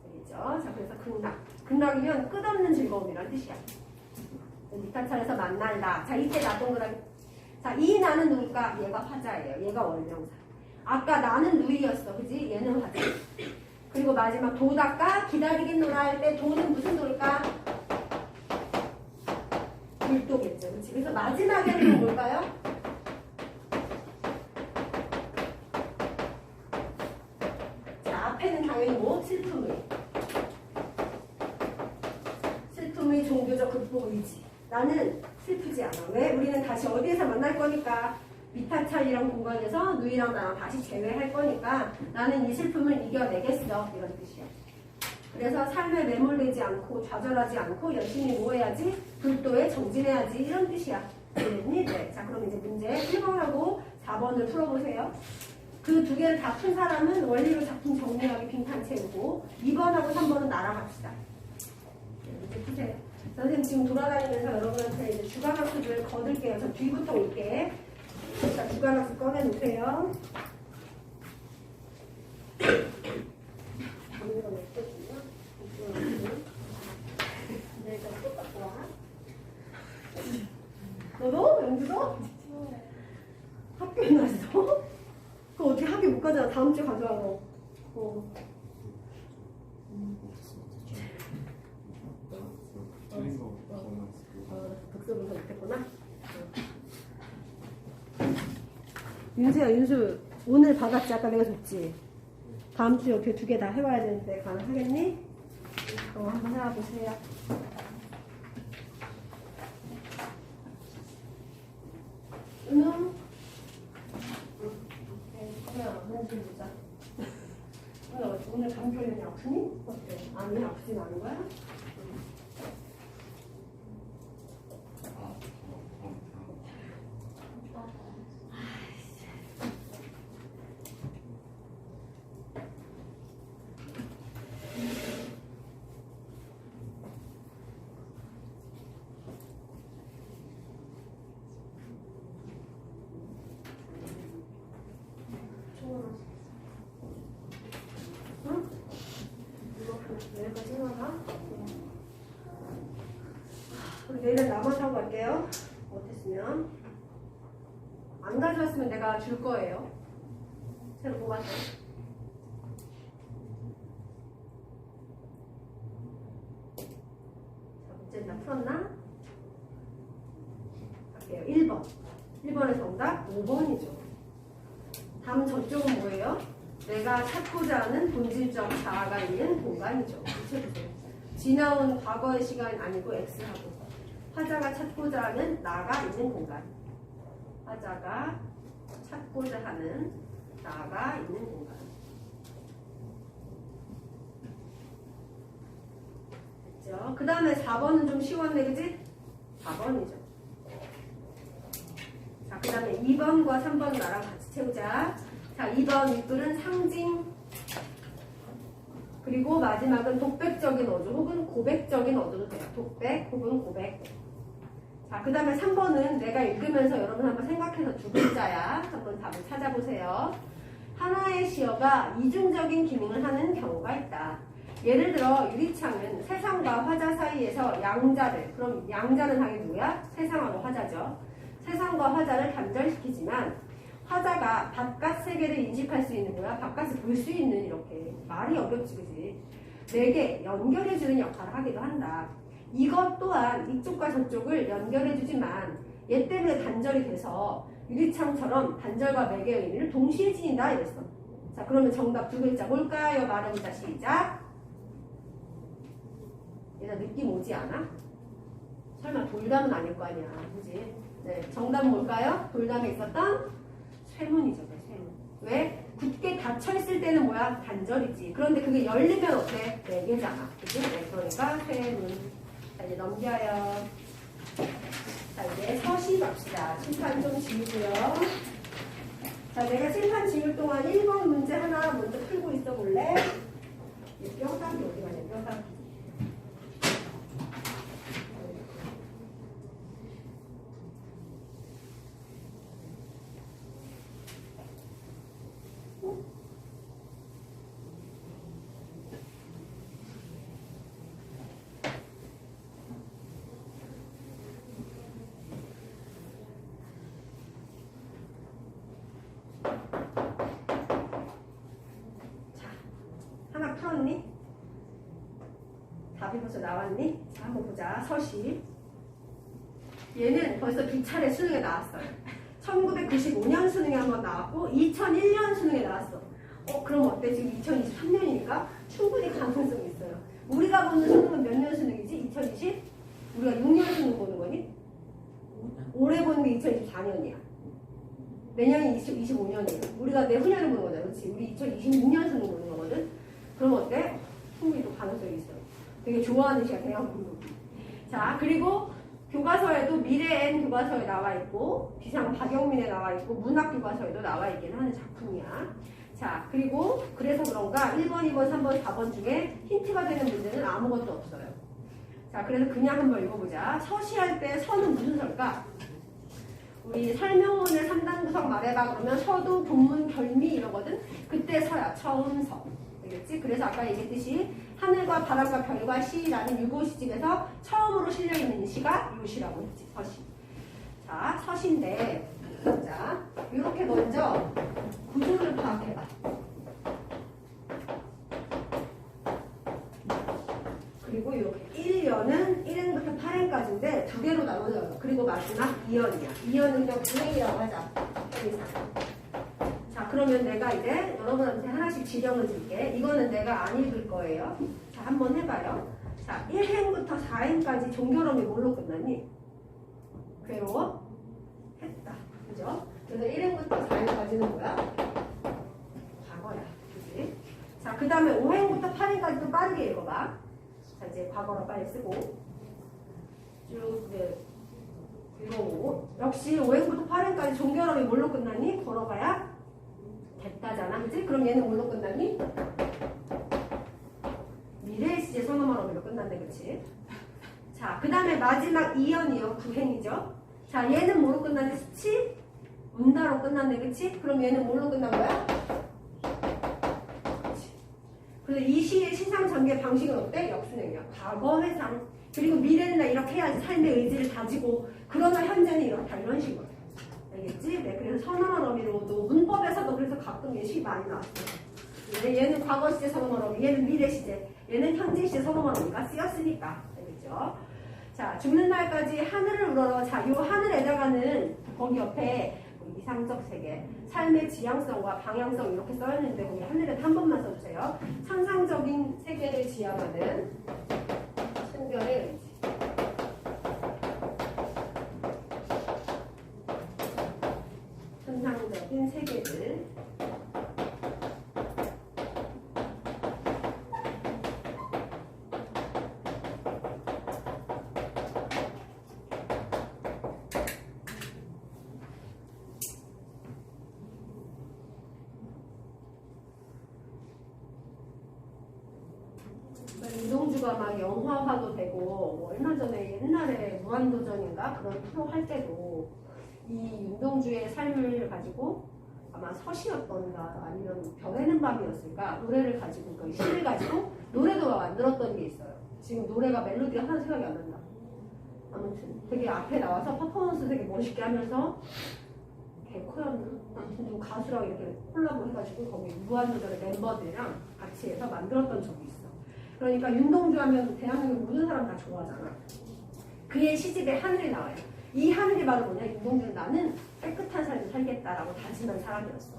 알겠죠? 자, 그래서 극락. 극락이면 끝없는 즐거움이란 뜻이야. 미타찰에서 만난다. 자, 이때 나 동그라미. 자, 이 나는 누굴까? 얘가 화자예요. 얘가 원명사. 아까 나는 누이였어. 그지? 얘는 화자. 그리고 마지막 도닦아 기다리겠노라 할 때 도는 무슨 도일까? 불도겠죠. 그치? 그래서 마지막에는 뭘까요? 자, 앞에는 당연히 뭐? 슬픔의 종교적 극복 의지. 나는 슬프지 않아. 왜? 우리는 다시 어디에서 만날 거니까 미타찰이랑 공간에서 누이랑 나랑 다시 재회할 거니까 나는 이 슬픔을 이겨내겠어. 이런 뜻이야. 그래서 삶에 매몰되지 않고 좌절하지 않고 열심히 뭐 해야지? 불도에 정진해야지. 이런 뜻이야. 이해됐니? 네. 자, 그럼 이제 문제 1번하고 4번을 풀어보세요. 그 두 개를 다 푼 사람은 원리로 작품 정리하기 빈칸 채우고 2번하고 3번은 나랑 합시다. 문제 푸세요. 선생님 지금 돌아다니면서 여러분한테 이제 주간학습을 거둘게요. 저 뒤부터 올게. 자, 주간학습 꺼내놓으세요. 정리가 몇 개지나? 네, 일단 또 갖고 와. 너도? 영주도? 학교에 났어? 그거 어떻게 학교 못 가잖아. 다음 주에 가져와, 너. 독서분석 못했구나. 윤수야, 윤수 오늘 받았지? 아까 내가 줬지? 다음 주에 어떻게 두 개 다 해와야 되는데 가능하겠니? 한번 해와보세요. 은우? 한숨 보자. 오늘 감기는 아프니? 어때? 아니, 아프진 않은 거야? 응? 여기까지 생각하? 그럼 내일은 나만 하고 갈게요. 못했으면. 안 가져왔으면 내가 줄 거예요. 새로 뽑아서. 자, 문제 다 풀었나? 갈게요. 1번. 1번의 정답 5번이죠. 다음 저쪽은 뭐예요? 내가 찾고자 하는 본질적 자아가 있는 공간이죠. 붙여주세요. 지나온 과거의 시간 아니고 X하고. 화자가 찾고자 하는 나가 있는 공간. 화자가 찾고자 하는 나가 있는 공간. 됐죠? 그 다음에 4번은 좀 쉬웠네, 그지? 4번이죠. 자, 그 다음에 2번과 3번은 나랑 같이 채우자. 자, 2번 윗글은 상징. 그리고 마지막은 독백적인 어조 혹은 고백적인 어조도 돼요. 독백 혹은 고백. 자, 그 다음에 3번은 내가 읽으면서 여러분 한번 생각해서 두 글자야. 한번 답을 찾아보세요. 하나의 시어가 이중적인 기능을 하는 경우가 있다. 예를 들어 유리창은 세상과 화자 사이에서 양자를, 그럼 양자는 당연히 누구야? 세상하고 화자죠. 세상과 화자를 단절시키지만 화자가 바깥 세계를 인식할 수 있는 거야. 바깥을 볼 수 있는, 이렇게 말이 어렵지, 그지? 내게 연결해주는 역할을 하기도 한다. 이것 또한 이쪽과 저쪽을 연결해주지만 얘 때문에 단절이 돼서 유리창처럼 단절과 매개의 의미를 동시에 지닌다 이랬어. 자, 그러면 정답 두 글자 뭘까요? 말해보자. 시작. 얘가 느낌 오지 않아? 설마 돌담은 아닐 거 아니야, 그지? 네, 정답은 뭘까요? 돌담에 있었던 쇠문이죠, 쇠문. 왜? 굳게 닫혀있을 때는 뭐야? 단절이지. 그런데 그게 열리면 어때? 네 개잖아. 그치? 네, 그러니까 쇠문. 자, 이제 넘겨요. 자, 이제 서시 갑시다. 칠판 좀 지우고요. 자, 내가 칠판 지울 동안 1번 문제 하나 먼저 풀고 있어 볼래? 이 뼈다귀 어디 가냐, 뼈다귀. 풀었니? 답이 벌써 나왔니? 자, 한번 보자. 서시. 얘는 벌써 두 차례 수능에 나왔어요. 1995년 수능에 한번 나왔고 2001년 수능에 나왔어. 그럼 어때? 지금 2023년이니까 충분히 가능성이 있어요. 우리가 보는 수능은 몇 년 수능이지? 2020? 우리가 6년 수능 보는 거니? 올해 보는 게 2024년이야. 내년이 2025년이에요. 우리가 내후년을 보는 거잖아. 그렇지? 우리 2026년 수능 보는 거거든? 그럼 어때? 충분히 또 가능성이 있어요. 되게 좋아하는 시간이에요. 자, 그리고 교과서에도 미래엔 교과서에 나와 있고 비상 박영민에 나와 있고 문학 교과서에도 나와 있긴 하는 작품이야. 자, 그리고 그래서 그런가 1번, 2번, 3번, 4번 중에 힌트가 되는 문제는 아무것도 없어요. 자, 그래서 그냥 한번 읽어보자. 서시할 때 서는 무슨 서일까? 우리 설명문을 3단 구성 말해봐 그러면 서도, 본문, 결미 이러거든? 그때 서야. 처음 서. 되겠지? 그래서 아까 얘기했듯이 하늘과 바람과 별과 시라는 유고시집에서 처음으로 실려있는 시가 요 시라고 했지. 서시. 자, 서시인데 자, 이렇게 먼저 구조를 파악해봐. 그리고 이렇게 1년은 1행부터 8행까지인데 두 개로 나눠져요. 그리고 마지막 2연이야. 2연은 그냥 9행이라고 하자. 자, 그러면 내가 이제 여러분한테 하나씩 지령을 줄게. 이거는 내가 안 읽을 거예요. 자, 한번 해봐요. 자, 1행부터 4행까지 종결음이 뭘로 끝났니? 괴로워? 했다. 그죠? 그래서 1행부터 4행까지는 뭐야? 과거야. 그치? 자, 그 다음에 5행부터 8행까지 또 빠르게 읽어봐. 자, 이제 과거로 빨리 쓰고. 쭉, 네. 읽어보고. 역시 5행부터 8행까지 종결음이 뭘로 끝났니? 걸어봐야 됐다잖아. 그치? 그럼 얘는 뭘로 끝났니? 미래의 시제 선어말 어미로 끝났네. 그치? 자, 그 다음에 마지막 2연이요. 9행이죠. 자, 얘는 뭐로 끝났니? 수치? 운다로 끝났네. 그치? 그럼 얘는 뭘로 끝난 거야? 그치? 그래서 이 시의 시상 전개 방식은 어때? 역순행이야. 과거 회상. 그리고 미래는 나 이렇게 해야지 삶의 의지를 다지고 그러나 현재는 이렇다 이런 식으로. 알겠지? 네, 그래서 선언 어미로도 문법에서도 그래서 가끔 예시 많이 나왔어. 얘는 과거 시제 선언 어미, 얘는 미래 시제, 얘는 현재 시제 선언 어미가 쓰였으니까. 알겠죠? 자, 죽는 날까지 하늘을 우러러. 자, 요 하늘에다가는 거기 옆에 이상적 세계, 삶의 지향성과 방향성 이렇게 써있는데 거기 하늘에 한 번만 써주세요. 상상적인 세계를 지향하는 순결의 의지. 상상적인 세계를 이동주가 막 영화화도 되고 뭐 얼마 전에 옛날에 무한도전인가 그런 프로 할 때도 이 윤동주의 삶을 가지고 아마 서시였던가 아니면 변해는 밤이었을까 노래를 가지고 그 시를 가지고 노래도 만들었던 게 있어요. 지금 노래가 멜로디가 하나 생각이 안 난다. 아무튼 되게 앞에 나와서 퍼포먼스 되게 멋있게 하면서 개코였나? 아무튼 좀 가수랑 이렇게 콜라보 해가지고 거기 무한도전의 멤버들이랑 같이 해서 만들었던 적이 있어. 그러니까 윤동주 하면 대한민국 모든 사람 다 좋아하잖아. 그의 시집에 하늘이 나와요. 이 하늘이 바로 뭐냐? 윤동주는 나는 깨끗한 삶을 살겠다라고 다짐한 사람이었어.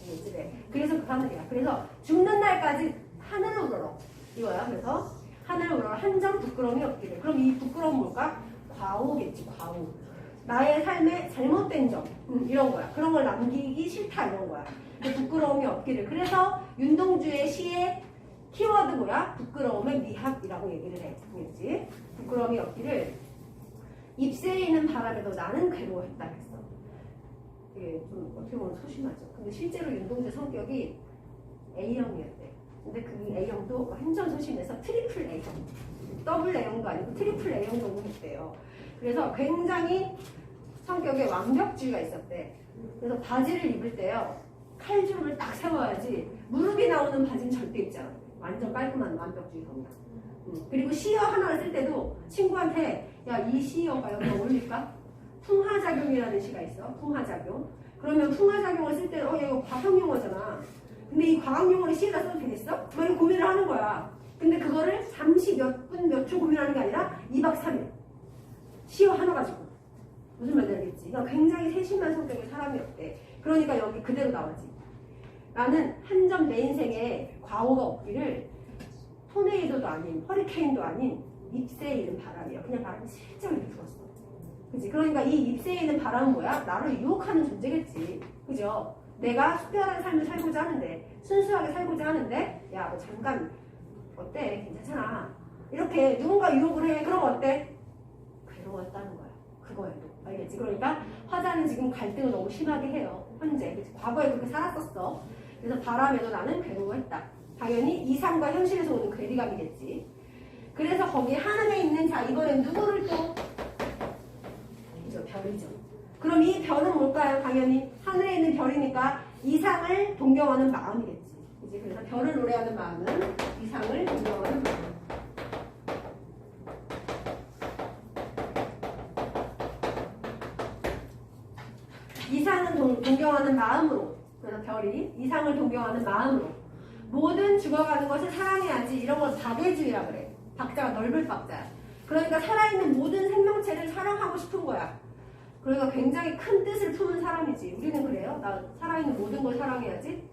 이 집에. 그래서 그 하늘이야. 그래서 죽는 날까지 하늘을 우러러. 이거야. 그래서 하늘을 우러러 한 점 부끄러움이 없기를. 그럼 이 부끄러움 뭘까? 과오겠지. 과오. 나의 삶에 잘못된 점 이런 거야. 그런 걸 남기기 싫다 이런 거야. 부끄러움이 없기를. 그래서 윤동주의 시에 키워드 뭐야? 부끄러움의 미학이라고 얘기를 해. 알겠지? 부끄러움이 없기를. 잎새에 있는 바람에도 나는 괴로워했다 했어. 이게 좀 어떻게 보면 소심하죠. 근데 실제로 윤동주 성격이 A형이었대. 근데 그 A형도 완전 소심해서 트리플 A형. 더블 A형도 아니고 트리플 A형 정도 했대요. 그래서 굉장히 성격에 완벽주의가 있었대. 그래서 바지를 입을 때요. 칼주름을 딱 세워야지 무릎이 나오는 바지는 절대 입지 않아. 완전 깔끔한 완벽주의형이야. 그리고 시어 하나를 쓸 때도 친구한테 야, 이 시어가 여기 어울릴까? 풍화작용이라는 시가 있어. 풍화작용. 그러면 풍화작용을 쓸 때는 이거 과학용어잖아. 근데 이 과학용어를 시에다 써도 되겠어? 막 이런 고민을 하는 거야. 근데 그거를 30 몇 분 몇 초 고민하는 게 아니라 2박 3일. 시어 하나 가지고. 무슨 말인지 알겠지? 그러니까 굉장히 세심한 성격의 사람이었대. 그러니까 여기 그대로 나오지. 나는 한 점 내 인생에 과오가 없기를 토네이도도 아닌 허리케인도 아닌 잎새에 있는 바람이야. 그냥 바람이 슬쩍 이렇게 불었어. 그치? 그러니까 이 잎새에 있는 바람은 뭐야? 나를 유혹하는 존재겠지. 그죠? 내가 특별한 삶을 살고자 하는데 순수하게 살고자 하는데 야, 너 잠깐 어때? 괜찮잖아. 이렇게 누군가 유혹을 해. 그럼 어때? 괴로웠다는 거야. 그거예요. 알겠지? 그러니까 화자는 지금 갈등을 너무 심하게 해요. 현재. 그치? 과거에 그렇게 살았었어. 그래서 바람에도 나는 괴로워했다. 당연히 이상과 현실에서 오는 괴리감이겠지. 그래서 거기 하늘에 있는 자 이번엔 누구를 또 그죠? 별이죠. 그럼 이 별은 뭘까요? 당연히 하늘에 있는 별이니까 이상을 동경하는 마음이겠지. 그치? 그래서 별을 노래하는 마음은 이상을 동경하는 마음. 이상은 동경하는 마음으로. 그래서 별이 이상을 동경하는 마음으로. 모든 죽어가는 것을 사랑해야지. 이런 걸 박애주의라 그래. 박자가 넓을 박자야. 그러니까 살아있는 모든 생명체를 사랑하고 싶은 거야. 그러니까 굉장히 큰 뜻을 품은 사람이지. 우리는 그래요. 나 살아있는 모든 걸 사랑해야지.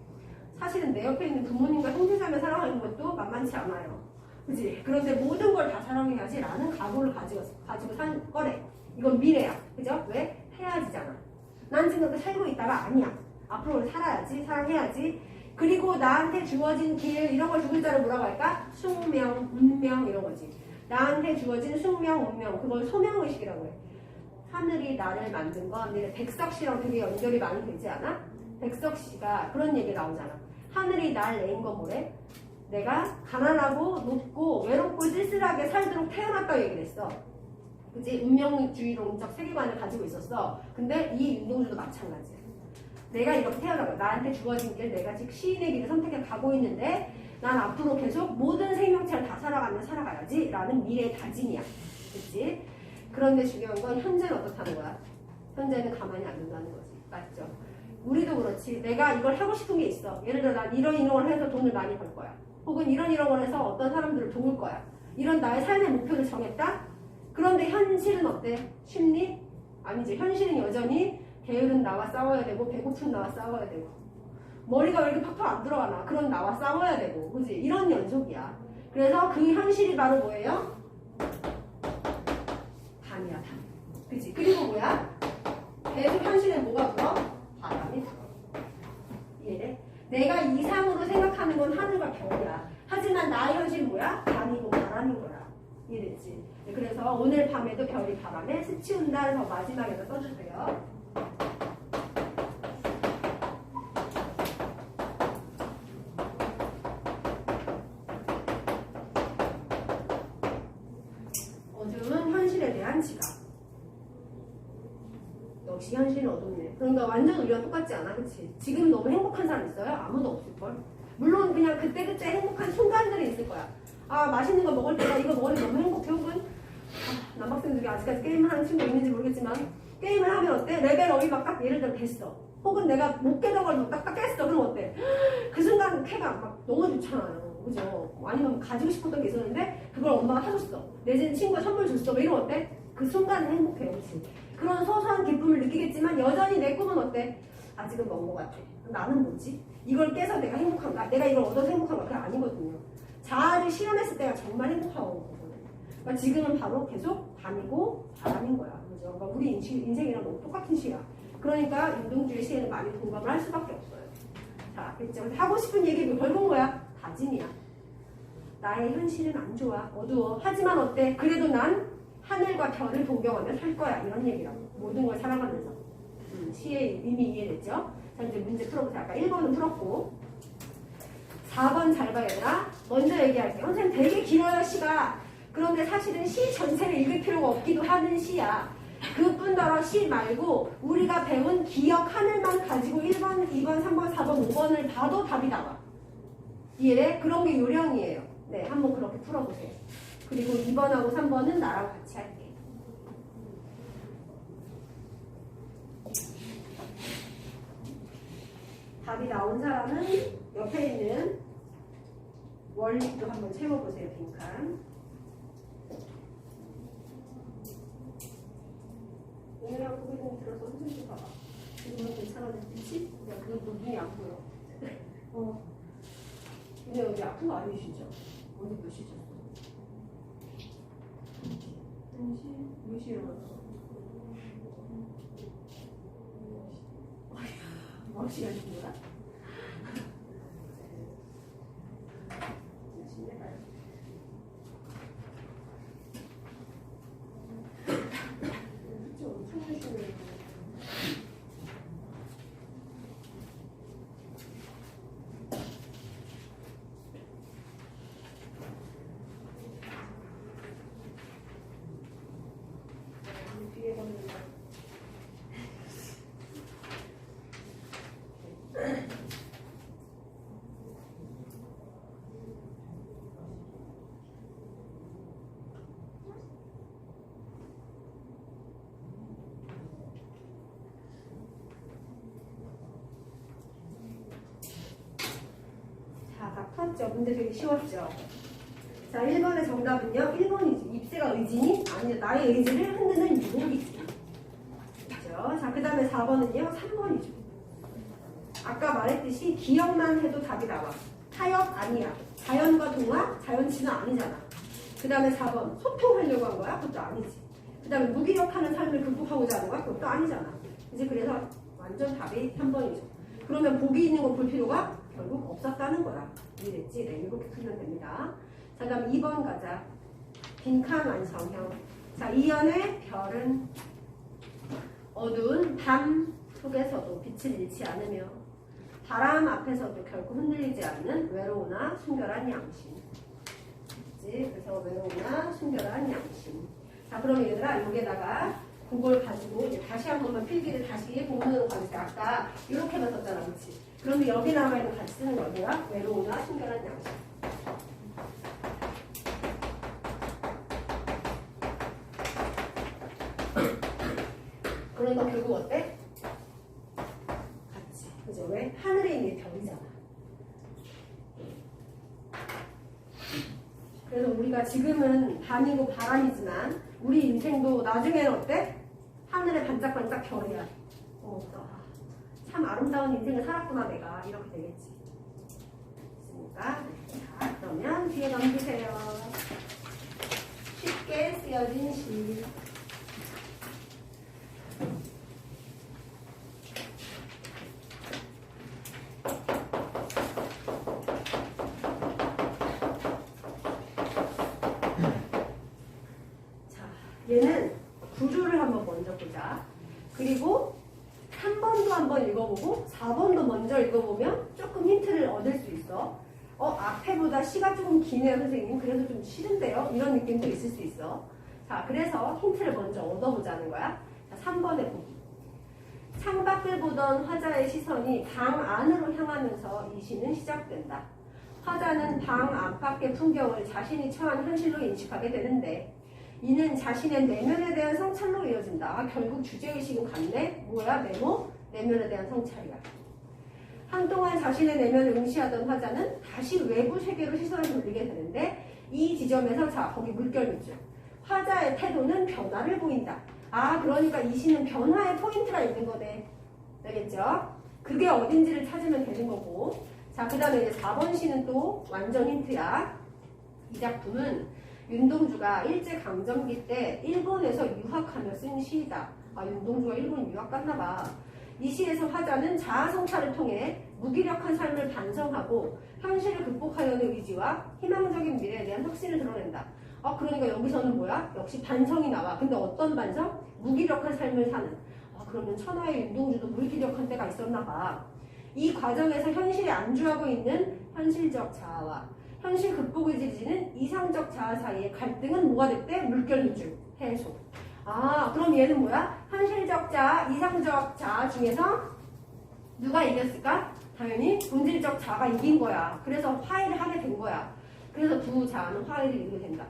사실은 내 옆에 있는 부모님과 형제자매 사랑하는 것도 만만치 않아요. 그치? 그런데 모든 걸 다 사랑해야지 라는 각오를 가지고 산 거래. 이건 미래야. 그죠? 왜? 해야지잖아. 난 지금 그렇게 살고 있다가 아니야. 앞으로 살아야지. 사랑해야지. 그리고 나한테 주어진 길 이런 걸 두 글자로 뭐라고 할까? 숙명, 운명 이런 거지. 나한테 주어진 숙명, 운명 그걸 소명의식이라고 해. 하늘이 나를 만든 건 백석 씨랑 되게 연결이 많이 되지 않아? 백석 씨가 그런 얘기 나오잖아. 하늘이 날 내인 건 뭐래? 내가 가난하고 높고 외롭고 쓸쓸하게 살도록 태어났다고 얘기를 했어. 그치? 운명주의론적 세계관을 가지고 있었어. 근데 이 윤동주도 마찬가지야. 내가 이렇게 태어나고 나한테 주어진 길 내가 지금 시인의 길을 선택해 가고 있는데 난 앞으로 계속 모든 생명체를 다 살아가야지 라는 미래의 다짐이야. 그치? 그런데 중요한 건 현재는 어떻다는 거야? 현재는 가만히 안 둔다는 거지. 맞죠? 우리도 그렇지. 내가 이걸 하고 싶은 게 있어. 예를 들어 난 이런 걸 해서 돈을 많이 벌 거야. 혹은 이런 걸 해서 어떤 사람들을 도울 거야. 이런 나의 삶의 목표를 정했다? 그런데 현실은 어때? 쉽니? 아니지. 현실은 여전히 게으른 나와 싸워야 되고 배고픈 나와 싸워야 되고 머리가 왜 이렇게 팍팍 안 들어가나? 그런 나와 싸워야 되고 그지? 이런 연속이야. 그래서 그 현실이 바로 뭐예요? 담이야, 담. 그치? 그리고 뭐야? 계속 현실에 뭐가 불어? 바람이 불어. 이해돼? 내가 이상으로 생각하는 건 하늘과 별이야. 하지만 나의 현실은 뭐야? 담이고 바람인 거야. 이해됐지? 네, 그래서 오늘 밤에도 별이 바람에 스치운다 해서 마지막에다 써주세요. 어둠은 현실에 대한 지각. 역시 현실은 어둡네. 그러니까 완전 우리랑 똑같지 않아? 그치? 지금 너무 행복한 사람 있어요? 아무도 없을걸? 물론 그냥 그때그때 행복한 순간들이 있을 거야. 아, 맛있는 거 먹을 때가 이거 먹으니 너무 행복해. 혹은 남학생 중에 아직까지 게임을 하는 친구 있는지 모르겠지만 게임을 하면 어때? 레벨업이 막 딱 예를 들어 됐어. 혹은 내가 못 깨던 걸 딱딱 깼어. 그럼 어때? 그 순간 쾌감 막 너무 좋잖아요. 그죠? 아니면 가지고 싶었던 게 있었는데 그걸 엄마가 사줬어. 내지는 친구가 선물 줬어. 뭐 이러면 어때? 그 순간은 행복해요. 그치? 그런 소소한 기쁨을 느끼겠지만 여전히 내 꿈은 어때? 아직은 먼 것 같아. 나는 뭐지? 이걸 깨서 내가 행복한가? 내가 이걸 얻어서 행복한가? 그게 아니거든요. 자아를 실현했을 때가 정말 행복한 거거든요. 그러니까 지금은 바로 계속 밤이고 바람인 거야. 그죠? 그러니까 우리 인생이랑 너무 똑같은 시야. 그러니까 윤동주의 시에는 많이 공감을 할 수밖에 없어요. 자, 그죠? 하고 싶은 얘기 결국 뭐야? 다짐이야. 나의 현실은 안 좋아. 어두워. 하지만 어때? 그래도 난 하늘과 별을 동경하며 살 거야. 이런 얘기라고. 모든 걸 살아가면서. 시의 의미 이해됐죠? 자, 이제 문제 풀어보세요. 아까 1번은 풀었고. 4번 잘 봐야 되나? 먼저 얘기할게요. 선생님 되게 길어요, 시가. 그런데 사실은 시 전체를 읽을 필요가 없기도 하는 시야. 그뿐더러 시 말고 우리가 배운 기억 하늘만 가지고 1번, 2번, 3번, 4번, 5번을 봐도 답이 나와. 이해돼? 그런 게 요령이에요. 네, 한번 그렇게 풀어보세요. 그리고 2번하고 3번은 나랑 같이 할게. 답이 나온 사람은 옆에 있는 원리도 한번 채워보세요. 빈칸. 오늘하고 그거 좀 들어서 선생님 봐봐. 이거는 괜찮아졌지? 야, 그것도 눈이 안 보여. 근데 여기 아픈 거 아니시죠? 오늘 몇 시죠? 1시? 몇 시에 일어났어? 몇 시간 된 거야? 뒤에 걷는다. 자, 다 풀었죠? 문제 되게 쉬웠죠? 자, 1번의 정답은요. 1번이지. 입새가 의지니? 아니, 나의 의지를 흔드는 유혹이지. 그렇죠? 자, 그 다음에 4번은요. 3번이죠. 아까 말했듯이 기억만 해도 답이 나와. 타협 아니야. 자연과 동화? 자연치는 아니잖아. 그 다음에 4번. 소통하려고 한 거야? 그것도 아니지. 그 다음에 무기력하는 삶을 극복하고자 하는 거야? 그것도 아니잖아. 이제 그래서 완전 답이 3번이죠. 그러면 복이 있는 거 볼 필요가 결국 없었다는 거야. 이해됐지? 네, 이렇게 풀면 됩니다. 자, 다음 2번 가자. 빈칸 완성형. 자, 이연의 별은 어두운 밤 속에서도 빛을 잃지 않으며 바람 앞에서도 결코 흔들리지 않는 외로우나 순결한 양심. 그치? 그래서 외로우나 순결한 양심. 자, 그럼 얘들아 여기에다가 그걸 가지고 이제 다시 한 번만 필기를 다시 본문으로 가주세요. 아까 이렇게만 썼잖아. 그치? 그런데 여기 나와 있는 같이 쓰는 거야. 외로우나 순결한 양심. 그러니까 결국 어때? 같이. 그죠? 왜? 하늘에 있는 별이잖아. 그래서 우리가 지금은 밤이고 바람이지만 우리 인생도 나중에는 어때? 하늘에 반짝반짝 별이야. 참 아름다운 인생을 살았구나 내가. 이렇게 되겠지. 됐습니까? 자, 그러면 뒤에 넘기세요. 쉽게 쓰여진 시. 얘는 구조를 한번 먼저 보자. 그리고 3번도 한번 읽어보고 4번도 먼저 읽어보면 조금 힌트를 얻을 수 있어. 앞에보다 시가 조금 기네요 선생님. 그래서 좀 싫은데요. 이런 느낌도 있을 수 있어. 자, 그래서 힌트를 먼저 얻어보자는 거야. 자, 3번에 보기. 창밖을 보던 화자의 시선이 방 안으로 향하면서 이 시는 시작된다. 화자는 방 안팎의 풍경을 자신이 처한 현실로 인식하게 되는데 이는 자신의 내면에 대한 성찰로 이어진다. 결국 주제의식은 같네. 뭐야? 네모? 내면에 대한 성찰이야. 한동안 자신의 내면을 응시하던 화자는 다시 외부 세계로 시선을 돌리게 되는데 이 지점에서 자, 거기 물결이죠. 화자의 태도는 변화를 보인다. 그러니까 이 시는 변화의 포인트가 있는 거네. 알겠죠? 그게 어딘지를 찾으면 되는 거고. 자, 그 다음에 이제 4번 시는 또 완전 힌트야. 이 작품은 윤동주가 일제강점기 때 일본에서 유학하며 쓴 시이다. 윤동주가 일본 유학 갔나 봐. 이 시에서 화자는 자아성찰을 통해 무기력한 삶을 반성하고 현실을 극복하려는 의지와 희망적인 미래에 대한 확신을 드러낸다. 그러니까 여기서는 뭐야? 역시 반성이 나와. 근데 어떤 반성? 무기력한 삶을 사는. 그러면 천하의 윤동주도 무기력한 때가 있었나 봐. 이 과정에서 현실에 안주하고 있는 현실적 자아와 현실 극복을 지지는 이상적 자아 사이의 갈등은 뭐가 됐대? 물결누출, 해소. 그럼 얘는 뭐야? 현실적 자아, 이상적 자아 중에서 누가 이겼을까? 당연히 본질적 자아가 이긴 거야. 그래서 화해를 하게 된 거야. 그래서 두 자아는 화해를 이루게 된다.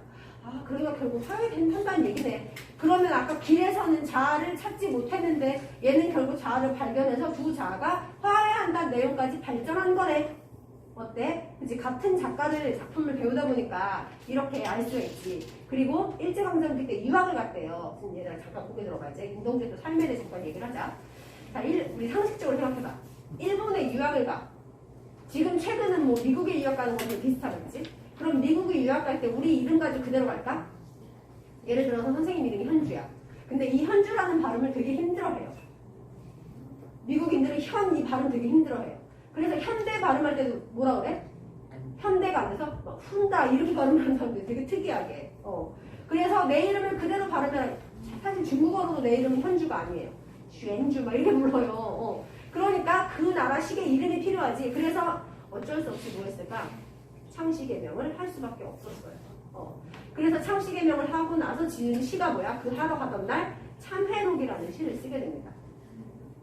그러니까 결국 화해된다는 얘기네. 그러면 아까 길에서는 자아를 찾지 못했는데 얘는 결국 자아를 발견해서 두 자아가 화해한다는 내용까지 발전한 거네. 어때? 그치? 같은 작품을 배우다 보니까 이렇게 알 수가 있지. 그리고 일제강점기 때 유학을 갔대요. 얘들아 잠깐 보게 들어가야지. 윤동주의 또 삶에 대해서 잠깐 얘기를 하자. 자, 우리 상식적으로 생각해봐. 일본에 유학을 가. 지금 최근은 뭐 미국에 유학 가는 거랑 비슷하겠지? 그럼 미국에 유학 갈 때 우리 이름 가지고 그대로 갈까? 예를 들어서 선생님 이름이 현주야. 근데 이 현주라는 발음을 되게 힘들어해요. 미국인들은 이 발음 되게 힘들어해요. 그래서 현대 발음할 때도 뭐라 그래? 현대가 안 돼서 막 훈다 이렇게 발음하는 사람들이 되게 특이하게. 그래서 내 이름을 그대로 발음해라. 사실 중국어로도 내 이름은 현주가 아니에요. 쥐엔주 막 이렇게 불러요. 그러니까 그 나라식의 이름이 필요하지. 그래서 어쩔 수 없이 뭐 했을까? 창시개명을 할 수밖에 없었어요. 그래서 창시개명을 하고 나서 지은 시가 뭐야? 그 하러 가던 날 참회록이라는 시를 쓰게 됩니다.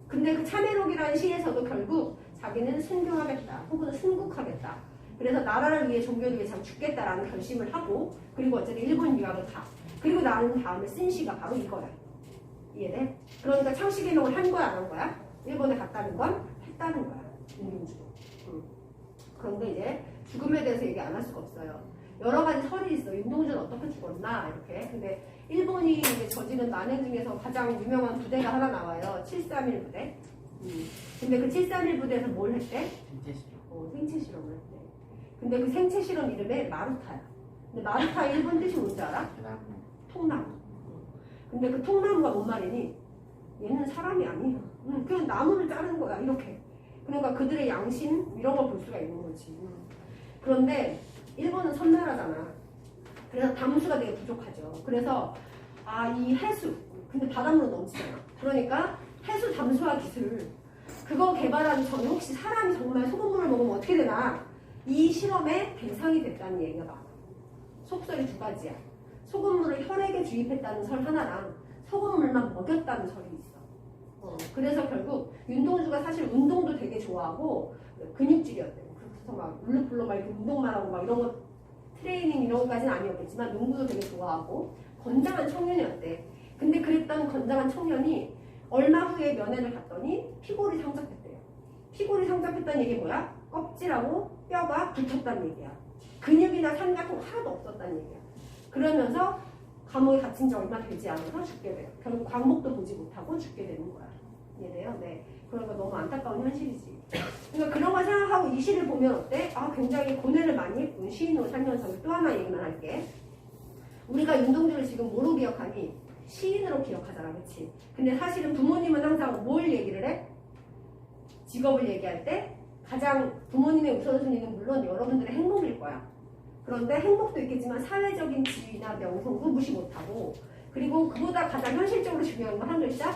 근데 그 참회록이라는 시에서도 결국 자기는 순교하겠다 혹은 순국하겠다. 그래서 나라를 위해 종교를 위해 참 죽겠다라는 결심을 하고 그리고 어쨌든 일본 유학을 가. 그리고 나는 다음에 쓴 시가 바로 이거야. 이해돼? 그러니까 창시개명을 한 거야 안 한 거야? 일본에 갔다는 건 했다는 거야. 윤동주도. 그런데 이제 죽음에 대해서 얘기 안 할 수가 없어요. 여러 가지 설이 있어. 윤동주는 어떻게 죽었나 이렇게. 근데 일본이 이제 저지른 만행 중에서 가장 유명한 부대가 하나 나와요. 731 부대. 근데 그 731 부대에서 뭘 했대? 생체 실험을 했대. 근데 그 생체 실험 이름이 마루타야. 근데 마루타 일본 뜻이 뭔지 알아? 통나무. 근데 그 통나무가 뭔 말이니? 얘는 사람이 아니야. 그냥 나무를 자르는 거야. 이렇게. 그러니까 그들의 양심 이런 걸 볼 수가 있는 거지. 그런데 일본은 섬나라잖아. 그래서 담수가 되게 부족하죠. 그래서 이 해수. 근데 바닷물은 넘치잖아. 그러니까 해수 담수화 기술 그거 개발하기 전에 혹시 사람이 정말 소금물을 먹으면 어떻게 되나 이 실험의 대상이 됐다는 얘기가 나와. 속설이 두 가지야. 소금물을 혈액에 주입했다는 설 하나랑 소금물만 먹였다는 설이 있어. 그래서 결국 윤동주가 사실 운동도 되게 좋아하고 근육질이었대. 그래서 막 울릉불릉 막 이렇게 운동만 하고 막 이런 거 트레이닝 이런 거까지는 아니었겠지만 농구도 되게 좋아하고 건장한 청년이었대. 근데 그랬던 건장한 청년이 얼마 후에 면회를 갔더니 피골이 상접했대요. 피골이 상접했다는 얘기 뭐야? 껍질하고 뼈가 붙었다는 얘기야. 근육이나 살 같은 거 하나도 없었다는 얘기야. 그러면서 감옥에 갇힌 지 얼마 되지 않아서 죽게 돼요. 결국 광복도 보지 못하고 죽게 되는 거야. 이해돼요? 네. 그러니까 너무 안타까운 현실이지. 그러니까 그런 걸 생각하고 이 시를 보면 어때? 아, 굉장히 고뇌를 많이 했군. 시인으로 살면서 또 하나 얘기만 할게. 우리가 윤동주를 지금 뭐로 기억하니? 시인으로 기억하잖아, 그치? 근데 사실은 부모님은 항상 뭘 얘기를 해? 직업을 얘기할 때 가장 부모님의 우선순위는 물론 여러분들의 행복일 거야. 그런데 행복도 있겠지만 사회적인 지위나 명성도 무시 못하고, 그리고 그보다 가장 현실적으로 중요한 건 한 글자?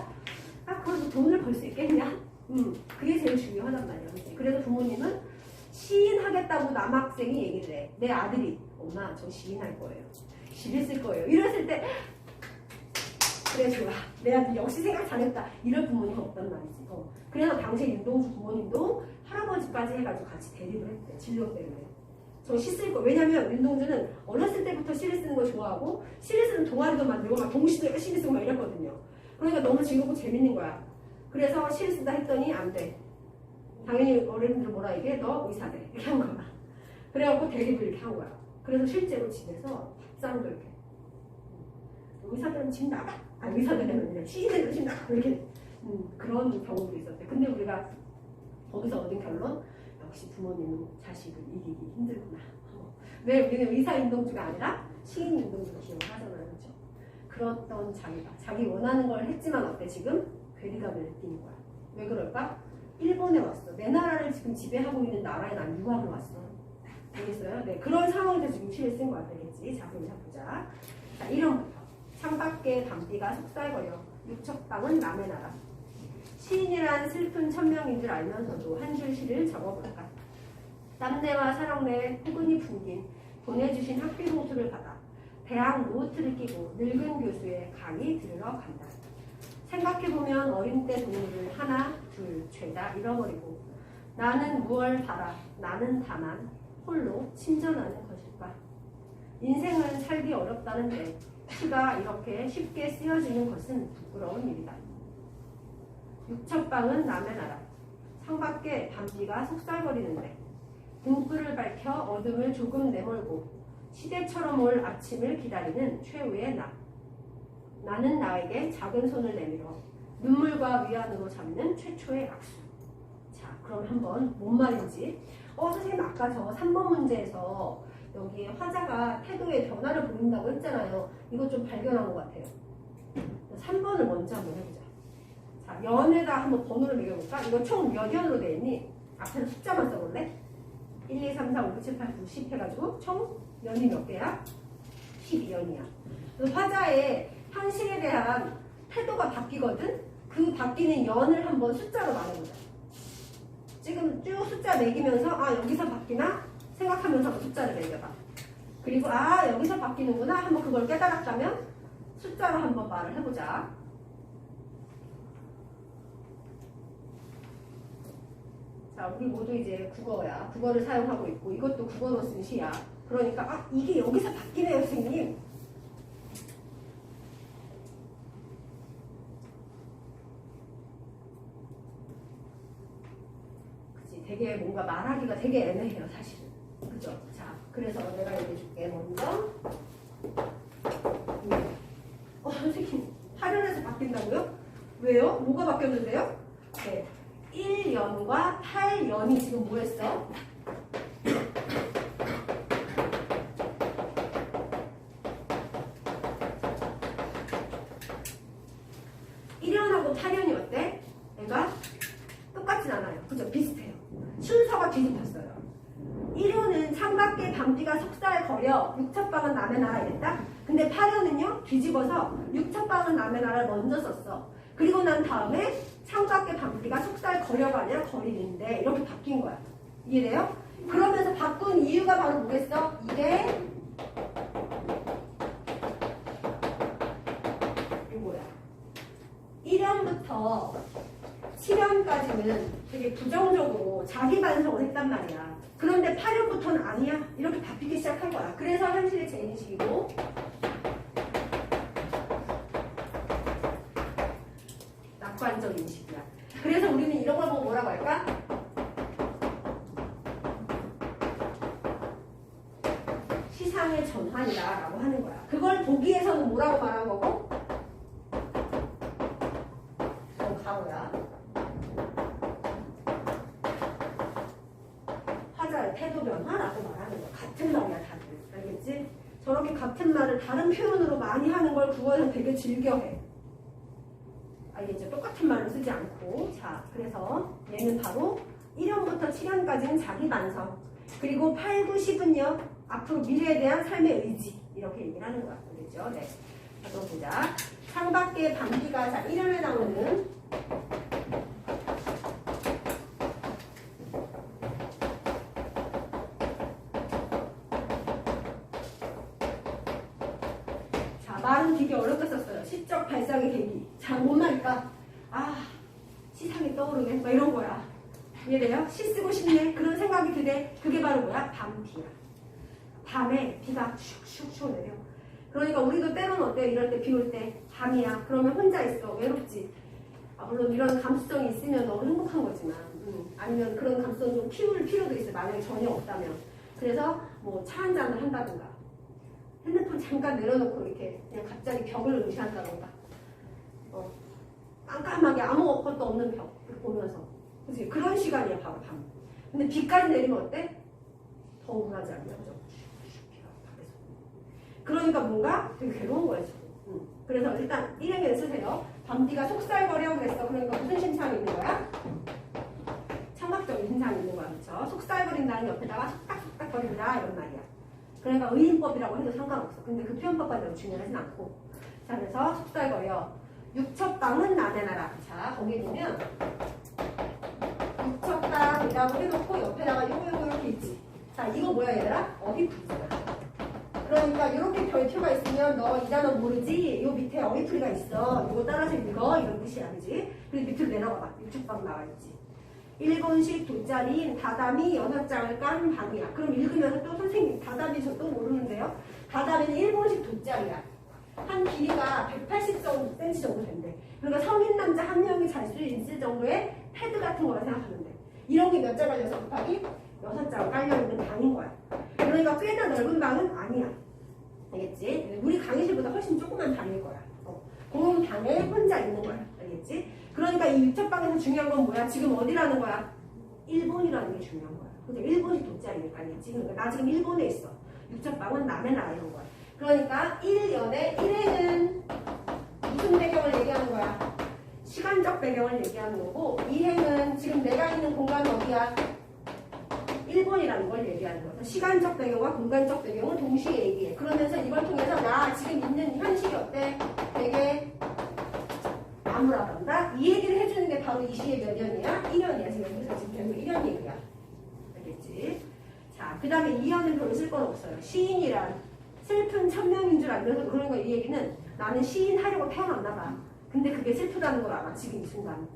아, 그래도 돈을 벌 수 있겠냐? 그게 제일 중요하단 말이야. 그치? 그래서 부모님은 시인 하겠다고 남학생이 얘기를 해. 내 아들이, 엄마 저 시인 할 거예요. 시를 쓸 거예요. 이랬을 때 그래 좋아. 내 아들 역시 생각 잘했다. 이럴 부모님 없단 말이지. 그래서 당시에 윤동주 부모님도 할아버지까지 해가지고 같이 대립을 했대. 진로 때문에. 저 시 쓸 거. 왜냐면 윤동주는 어렸을 때부터 시를 쓰는 걸 좋아하고 시를 쓰는 동아리도 만들고 막 동시도 열심히 쓰고 막 이랬거든요. 그러니까 너무 즐겁고 재밌는 거야. 그래서 시를 쓴다 했더니 안 돼. 당연히 어른들 뭐라 얘기해? 너 의사 돼. 이렇게 한 거야. 그래갖고 대립을 이렇게 한 거야. 그래서 실제로 집에서 밥상도 이렇게 의사들은 집 나가. 아, 의사들은 그냥 시인들은 집 나가. 이렇게 그런 경우도 있었대. 근데 우리가 거기서 얻은 결론, 역시 부모님은 자식을 이기기 힘들구나. 왜 우리는 의사 윤동주가 아니라 시인 윤동주를 기억하잖아요. 그렇죠? 그랬던 자기 원하는 걸 했지만 어때? 지금 괴리감을 느끼는 거야. 왜 그럴까? 일본에 왔어. 내 나라를 지금 지배하고 있는 나라에 난 유학을 왔어. 되겠어요? 네, 그런 상황에서 지금 시를 쓴 거야. 되겠지? 자, 그럼 보자. 자, 1번부터. 창밖에 밤비가 속살거려 육척방은 남의 나라. 시인이란 슬픈 천명인 줄 알면서도 한 줄 시를 적어볼까. 땀내와 사랑내 후근이 풍긴 보내주신 학비 봉투를 받아 대학 노트를 끼고 늙은 교수의 강의 들으러 간다. 생각해보면 어린 때 동물을 하나, 둘, 죄다 잃어버리고 나는 무얼 바라, 나는 다만 홀로 침전하는 것일까. 인생은 살기 어렵다는데 시가 이렇게 쉽게 쓰여지는 것은 부끄러운 일이다. 육척방은 남의 나라. 창밖에 밤비가 속살거리는데 등불을 밝혀 어둠을 조금 내몰고 시대처럼 올 아침을 기다리는 최후의 나. 나는 나에게 작은 손을 내밀어 눈물과 위안으로 잡는 최초의 악수. 자, 그럼 한번 뭔 말인지. 선생님 아까 저 3번 문제에서 여기 화자가 태도의 변화를 보인다고 했잖아요. 이거 좀 발견한 것 같아요. 3번을 먼저 한번 해보자. 자, 연에다 한번 번호를 매겨볼까? 이거 총 몇 연으로 되어 있니? 앞에는 숫자만 써볼래? 1, 2, 3, 4, 5, 6, 7, 8, 9, 10 해가지고 총 연이 몇 개야? 12연이야. 화자의 형식에 대한 태도가 바뀌거든? 그 바뀌는 연을 한번 숫자로 말해보자. 지금 쭉 숫자 매기면서 여기서 바뀌나? 생각하면서 숫자를 매겨봐. 그리고 여기서 바뀌는구나? 한번 그걸 깨달았다면 숫자로 한번 말을 해보자. 자, 우리 모두 이제 국어야. 국어를 사용하고 있고 이것도 국어로 쓴 시야. 그러니까 이게 여기서 바뀌네요, 선생님. 그치, 되게 뭔가 말하기가 되게 애매해요, 사실은. 그죠? 자, 그래서 내가 얘기해줄게. 먼저 선생님, 활연에서 바뀐다고요? 왜요? 뭐가 바뀌었는데요? 네, 1연과 8연이 지금 뭐 했어? (1연하고 8연이 어때? 얘가 똑같진 않아요. 그죠? 비슷해요. 순서가 뒤집혔어요. 1호는 창밖에 밤비가 속살거려 육척방은 남의 나라 이랬다. 근데 8호는요 뒤집어서 육척방은 남의 나라를 먼저 썼어. 그리고 난 다음에 창밖에 밤비가 속살거려가 아니라 거리는데 이렇게 바뀐 거야. 이해돼요? 그러면서 바꾼 이유가 바로 뭐겠어? 이게 이거야. 1년부터 7년까지는 되게 부정적으로 자기 반성을 했단 말이야. 그런데 8년부터는 아니야. 이렇게 바뀌기 시작한 거야. 그래서 현실의 재인식이고 낙관식 신상의 전환이다라고 하는 거야. 그걸 보기 위해서는 뭐라고 말한 거고? 가로야. 화자의 태도 변화라고 말하는 거야. 같은 말이야, 다들. 알겠지? 저렇게 같은 말을 다른 표현으로 많이 하는 걸 국어에서 되게 즐겨해. 알겠죠? 똑같은 말을 쓰지 않고. 자, 그래서 얘는 바로 1년부터 7년까지는 자기 반성. 그리고 8, 9, 10은요. 앞으로 미래에 대한 삶의 의지. 이렇게 얘기를 하는 거야. 알겠죠? 네. 자, 그럼 보자. 창밖에 밤비가 자 1년에 나오는 자, 말은 되게 어렵게 썼어요. 시적 발상의 계기. 자, 뭔 말일까? 아, 시상이 떠오르네. 막 이런 거야. 이해돼요? 시 쓰고 싶네. 그런 생각이 드네. 그게 바로 뭐야? 밤비야. 밤에 비가 슉슉슉 내려. 그러니까 우리도 때로는 어때요? 이럴 때 비 올 때 밤이야. 그러면 혼자 있어. 외롭지. 아, 물론 이런 감수성이 있으면 너무 행복한 거지만 아니면 그런 감수성 좀 키울 필요도 있어요. 만약에 전혀 없다면. 그래서 뭐 차 한 잔을 한다든가 핸드폰 잠깐 내려놓고 이렇게 그냥 갑자기 벽을 의시한다든가 깜깜하게 아무것도 없는 벽 보면서 그치? 그런 시간이야 바로 밤. 근데 비까지 내리면 어때? 더 우울하지 않냐? 그죠? 그러니까 뭔가 되게 괴로운 거야 지금. 그래서 일단 1행에 쓰세요. 밤비가 속살거려 그랬어. 그러니까 무슨 심상이 있는 거야? 청각적인 심상이 있는 거야. 그렇죠? 속살거린다는 옆에다가 속닥속닥거린다 이런 말이야. 그러니까 의인법이라고 해도 상관없어. 근데 그 표현법까지 너무 중요하진 않고. 자, 그래서 속살거려. 육첩방은 나대나라. 자, 거기 보면 육첩방이라고 해놓고 옆에다가 요거 이렇게 있지. 자, 이거 뭐야 얘들아? 어휘풀이잖아. 그러니까 이렇게 별표가 있으면 너 이 단어 모르지? 요 밑에 어휘풀이가 있어. 이거 따라서 읽어. 이런 뜻이야. 그지? 그리고 밑으로 내려가봐. 육첩방 나와있지. 일본식 돗자리인 다다미 6장을 깐 방이야. 그럼 읽으면서 또 선생님 다다미 저 또 모르는데요. 다다미는 일본식 돗자리야. 한 길이가 180cm 정도 된대. 그러니까 성인 남자 한 명이 잘 수 있을 정도의 패드 같은 거라 생각하면 돼. 이런 게 몇 장 깔려서 곱하기 6장 깔려있는 방인 거야. 그러니까 꽤나 넓은 방은 아니야. 알겠지? 우리 강의실보다 훨씬 조그만 방일 거야. 그런 방에 혼자 있는 거야. 알겠지? 그러니까 이 육첩방에서 중요한 건 뭐야? 지금 어디라는 거야? 일본이라는 게 중요한 거야. 근데 일본식 돗자리니까 알겠지? 그러니까 나 지금 일본에 있어. 육첩방은 남의 나라 이런 거야. 그러니까 1년에 1회는 무슨 배경을 얘기하는 거야? 시간적 배경을 얘기하는 거고 2회는 지금 내가 있는 공간이 어디야? 일본이라는 걸 얘기하는 거야. 시간적 배경과 공간적 배경은 동시에 얘기해. 그러면서 이걸 통해서 나 지금 있는 현실이 어때? 되게 암울하단다. 이 얘기를 해주는 게 바로 이 시의 몇 년이야? 1년이야. 지금 여기서 지금 결국 1년 얘기야. 알겠지? 자, 그 다음에 2년은 별로 쓸 건 없어요. 시인이란 슬픈 천명인 줄 알면서 그러니까 이 얘기는 나는 시인 하려고 태어났나 봐. 근데 그게 슬프다는 걸 알아. 지금 이 순간.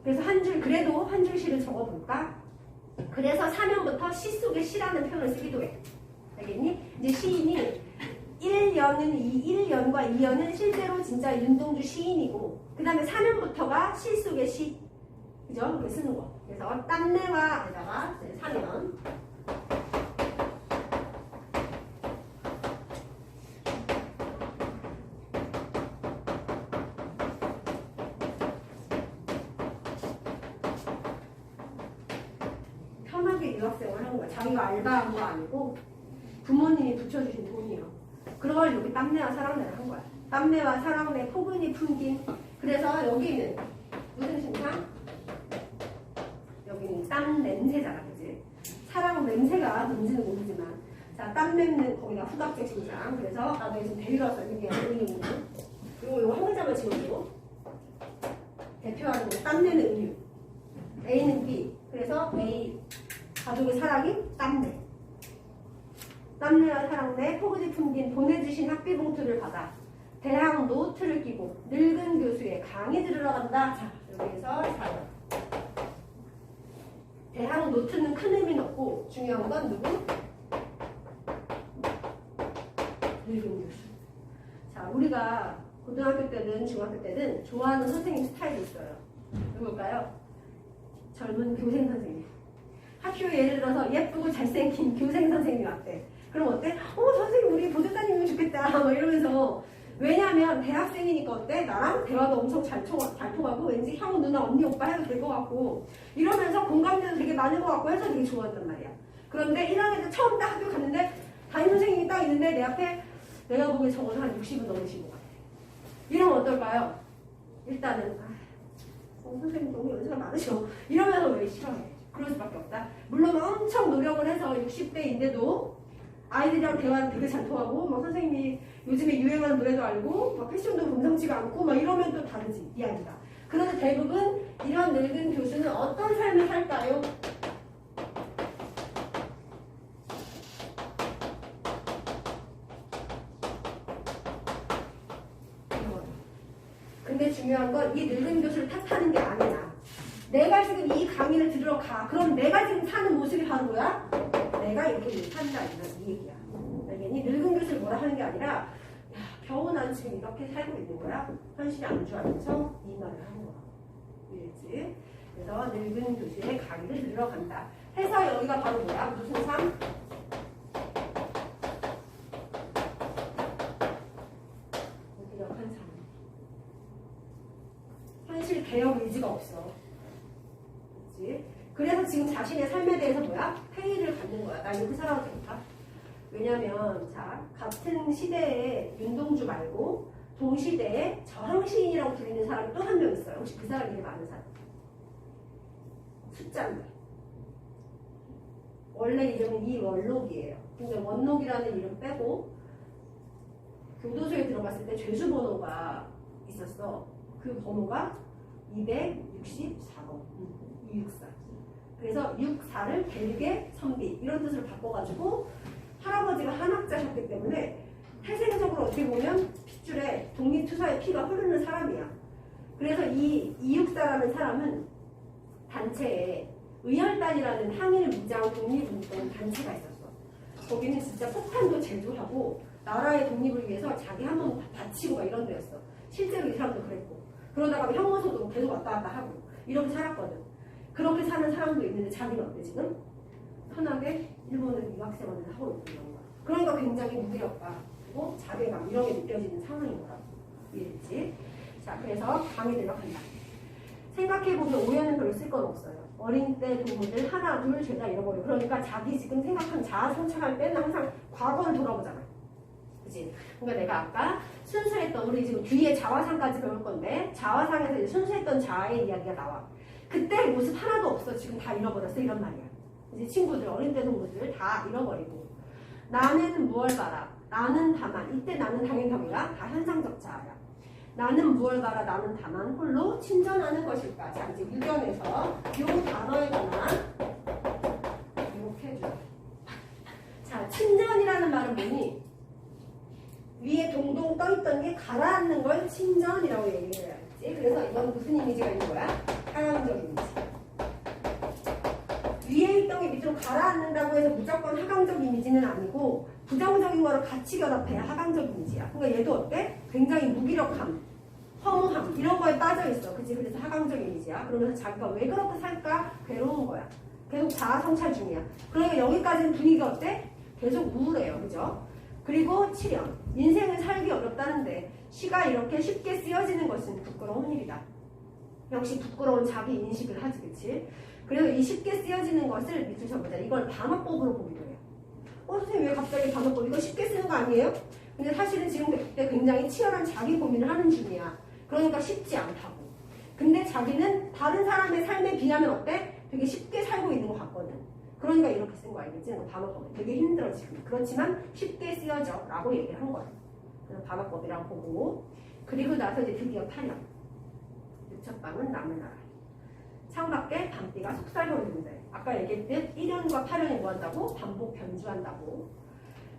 그래서 한 줄, 그래도 한 줄 시를 적어볼까? 그래서 사면부터 시 속에 시라는 표현을 쓰기도 해. 알겠니? 이제 시인이 1년과 2년은 실제로 진짜 윤동주 시인이고 그 다음에 사면부터가 시 속의 시. 그죠? 그렇게 쓰는 거. 그래서 땀내와에다가 사면. 편하게 유학생활 하는 거야. 자기가 알바한 거 아니고 부모님이 붙여주신 돈이요. 그걸 여기 땀내와 사랑내를 한 거야. 땀내와 사랑내 포근히 풍긴. 그래서 여기는 무슨 심상? 여기는 땀 냄새잖아, 그지? 사랑 냄새가 뭔지는 모르지만, 자, 땀 냄새 거기가 후각적 심상. 그래서 나도 지금 데리러서 여기 의류. 요거 한 글자만 지워줘. 대표하는 거 땀 내는 의류. A는 B. 그래서 A 가족의 사랑이 땀내. 땀내와 사랑내 포근히 품긴 보내주신 학비 봉투를 받아 대학 노트를 끼고 늙은 교수의 강의 들으러 간다. 자, 여기에서 사연. 대학 노트는 큰 의미는 없고 중요한 건 누구? 늙은 교수. 자, 우리가 고등학교 때든 중학교 때든 좋아하는 선생님 스타일이 있어요. 누굴까요? 젊은 교생 선생님. 학교에 예를 들어서 예쁘고 잘생긴 교생 선생님이 왔대. 그럼 어때? 선생님 우리 보조사님이면 좋겠다. 막 이러면서. 왜냐면 대학생이니까 어때? 나랑 대화도 엄청 잘 통하고 왠지 형우 누나 언니 오빠 해도 될 것 같고 이러면서 공감대도 되게 많은 것 같고 해서 되게 좋았단 말이야. 그런데 1학년 때 처음 딱 학교 갔는데 담임선생님이 딱 있는데 내 앞에 내가 보기엔 적어도 한 60은 넘으신 것 같아. 이러면 어떨까요? 일단은 선생님 너무 연세가 많으셔. 이러면서 왜 싫어해? 그럴 수밖에 없다. 물론 엄청 노력을 해서 60대인데도 아이들이랑 대화는 되게 잘 통하고 막 선생님이 요즘에 유행하는 노래도 알고 막 패션도 범상치가 않고 막 이러면 또 다르지 이야기가. 그런데 대부분 이런 늙은 교수는 어떤 삶을 살까요? 근데 중요한 건 이 늙은 교수를 탓하는 게 아니야. 내가 지금 이 강의를 들으러 가. 그럼 내가 지금 사는 모습이 바로 뭐야? 내가 이렇게 산다 이 얘기야. 알겠니? 늙은 교수를 뭐라 하는 게 아니라 겨우 난 지금 이렇게 살고 있는 거야. 현실이 안 좋아져서 이 말을 하는 거야. 이랬지? 그래서 늙은 교수의 강의를 들으러 간다. 해서 여기가 바로 뭐야? 무슨 삶? 무기력한 삶. 현실 개혁 의지가 없어. 그렇지? 그래서 지금 자신의 삶에 대해서 뭐야? 회의를 갖는 거야. 나 이렇게 살아도 될까? 왜냐면 자 같은 시대에 윤동주 말고 동시대에 저항시인이라고 불리는 사람이 또 한 명 있어요. 혹시 그 사람 이름 아는 사람? 숫자입니다. 원래 이름은 이원록이에요. 근데 원록이라는 이름 빼고 교도소에 들어갔을 때 죄수번호가 있었어. 그 번호가 264번 264. 그래서 64를 길게 선비 이런 뜻으로 바꿔가지고 할아버지가 한학자셨기 때문에 태생적으로 어떻게 보면 핏줄에 독립투사의 피가 흐르는 사람이야. 그래서 이 264라는 사람은 단체에 의열단이라는 항일 무장 독립운동 단체가 있었어. 거기는 진짜 폭탄도 제조하고 나라의 독립을 위해서 자기 한 몸 바치고 막 이런 데였어. 실제로 이 사람도 그랬고. 그러다가 형무소도 계속 왔다 갔다 하고 이렇게 살았거든. 그렇게 사는 사람도 있는데 자기는 어때 지금? 편하게 일본을 유학생활을 하고 있는 거야. 그러니까 굉장히 무기력과 그리고 자괴감 이런 게 느껴지는 상황인 거라고. 이해됐지? 자, 그래서 강의 들어간다. 생각해보면 오해는 별로 쓸 건 없어요. 어린 때 동물들 하나 둘 죄다 잃어버려. 그러니까 자기 지금 생각한 자아 성찰할 때는 항상 과거를 돌아보잖아. 그치? 그러니까 내가 아까 순수했던 우리 지금 뒤에 자화상까지 배울 건데 자화상에서 이제 순수했던 자아의 이야기가 나와. 그때 모습 하나도 없어. 지금 다 잃어버렸어. 이런 말이야. 이제 친구들 어린 때 동물들 다 잃어버리고 나는 무얼 바라. 나는 다만 이때 나는 당연히 뭐야? 다 현상적 자아야. 나는 무얼 바라. 나는 다만 홀로 친전하는 것일까. 자 이제 유견에서 이 단어에 관한 이렇게 해줘. 자 친전이라는 말은 뭐니? 위에 동동 떠있던 게 가라앉는 걸 친전이라고 얘기를 해야지. 그래서 이건 무슨 이미지가 있는 거야? 하강적 이미지. 위에 있던 게 밑으로 가라앉는다고 해서 무조건 하강적 이미지는 아니고 부정적인 거를 같이 결합해야 하강적 이미지야. 그러니까 얘도 어때? 굉장히 무기력함, 허무함 이런 거에 빠져있어. 그치? 그래서 하강적 이미지야. 그러면서 자기가 왜 그렇게 살까? 괴로운 거야. 계속 자아 성찰 중이야. 그러니까 여기까지는 분위기가 어때? 계속 우울해요. 그죠? 그리고 7연. 인생을 살기 어렵다는데 시가 이렇게 쉽게 쓰여지는 것은 부끄러운 일이다. 역시 부끄러운 자기 인식을 하지. 그치? 그래서 이 쉽게 쓰여지는 것을 밑줄 쳐보자. 이걸 반어법으로 보기도 해요. 선생님 왜 갑자기 반어법? 이거 쉽게 쓰는 거 아니에요? 근데 사실은 지금 그때 굉장히 치열한 자기 고민을 하는 중이야. 그러니까 쉽지 않다고. 근데 자기는 다른 사람의 삶에 비하면 어때? 되게 쉽게 살고 있는 것 같거든. 그러니까 이렇게 쓴 거 알겠지? 반어법은 되게 힘들어 지금. 그렇지만 쉽게 쓰여져 라고 얘기를 한 거야. 그래서 반어법이라고 보고 그리고 나서 이제 드디어 8연. 유척방은 남의 나라. 창밖에 밤비가 속살거리는데 아까 얘기했듯 1년과 8년이 뭐한다고? 반복 변주한다고.